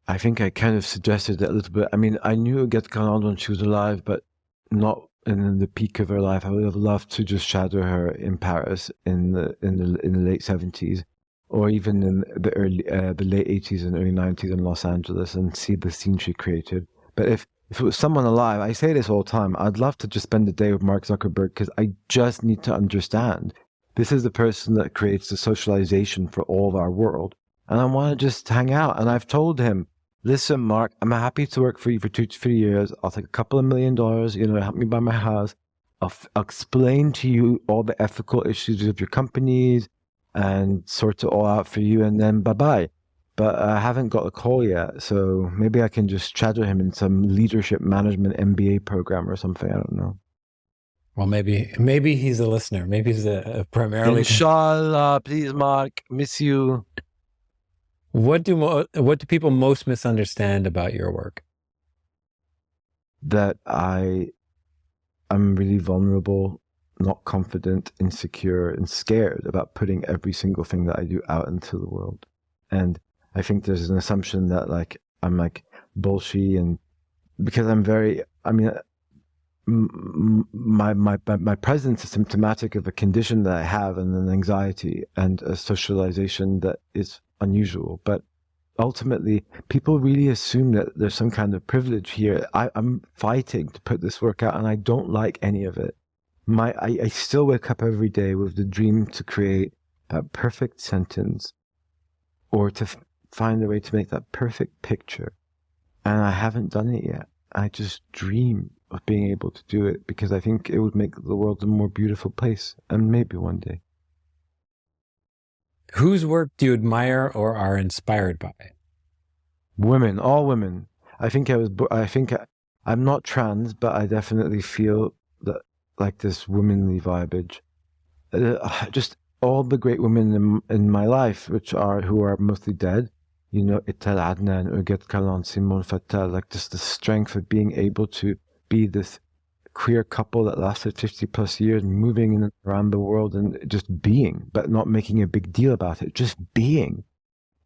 I think I kind of suggested it a little bit. I mean, I knew Get Galland when she was alive, but not in the peak of her life. I would have loved to just shadow her in Paris in the late 70s. Or even in the late 80s and early 90s in Los Angeles, and see the scene she created. But if it was someone alive, I say this all the time, I'd love to just spend the day with Mark Zuckerberg because I just need to understand. This is the person that creates the socialization for all of our world. And I want to just hang out. And I've told him, listen, Mark, I'm happy to work for you for 2 to 3 years. I'll take a couple of $1 million, help me buy my house. I'll explain to you all the ethical issues of your companies, and sort it all out for you, and then bye-bye. But I haven't got a call yet, so maybe I can just shadow him in some leadership management MBA program or something. I don't know. Well, maybe he's a listener. Maybe he's a primarily. Inshallah, please, Mark, miss you. What do people most misunderstand about your work? That I'm really vulnerable, not confident, insecure, and scared about putting every single thing that I do out into the world. And I think there's an assumption that I'm bullshit, and because my presence is symptomatic of a condition that I have, and an anxiety and a socialization that is unusual. But ultimately, people really assume that there's some kind of privilege here. I'm fighting to put this work out, and I don't like any of it. I still wake up every day with the dream to create that perfect sentence or to find a way to make that perfect picture. And I haven't done it yet. I just dream of being able to do it because I think it would make the world a more beautiful place. And maybe one day. Whose work do you admire or are inspired by? Women, all women. I'm not trans, but I definitely feel that like this womanly vibage. Just all the great women in my life, who are mostly dead, you know, Ital Adnan, Uget Kalan, Simone Fattal, like just the strength of being able to be this queer couple that lasted 50 plus years, moving around the world and just being, but not making a big deal about it, just being.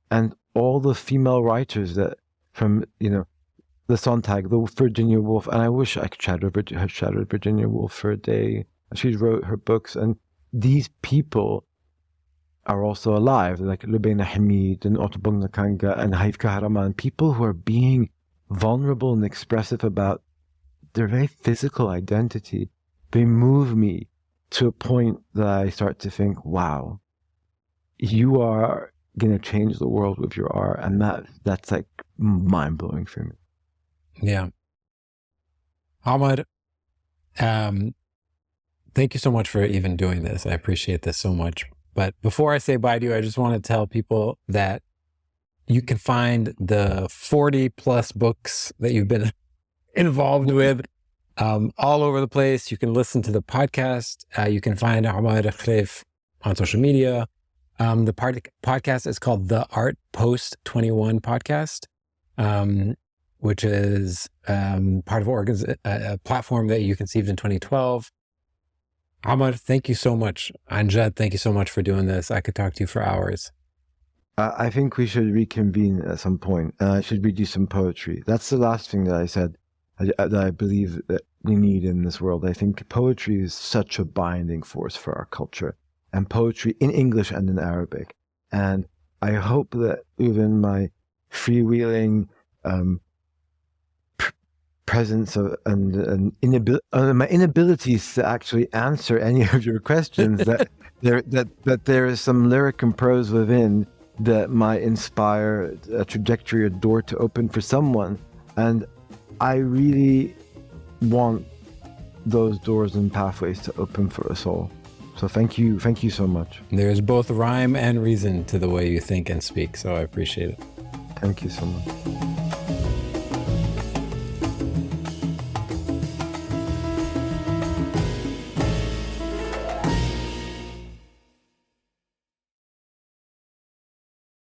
And all the female writers that from, you know, the Sontag, the Virginia Woolf, and I wish I could have shadowed Virginia Woolf for a day. She wrote her books, and these people are also alive, like Lubaina Hamid and Otobong Nakanga and Haifka Haraman, people who are being vulnerable and expressive about their very physical identity. They move me to a point that I start to think, wow, you are going to change the world with your art. And that's like mind-blowing for me. Yeah. Ahmad, thank you so much for even doing this. I appreciate this so much. But before I say bye to you, I just want to tell people that you can find the 40 plus books that you've been involved with all over the place. You can listen to the podcast. You can find Omar Kholeif on social media. The podcast is called the Art Post 21 podcast, which is part of a platform that you conceived in 2012. Ahmad, thank you so much. Anjad, thank you so much for doing this. I could talk to you for hours. I think we should reconvene at some point. I should read you some poetry. That's the last thing that I said that I believe that we need in this world. I think poetry is such a binding force for our culture, and poetry in English and in Arabic. And I hope that even my freewheeling presence and my inabilities to actually answer any of your questions, that there is some lyric and prose within that might inspire a trajectory, a door to open for someone. And I really want those doors and pathways to open for us all. So thank you so much. There's both rhyme and reason to the way you think and speak, so I appreciate it. Thank you so much.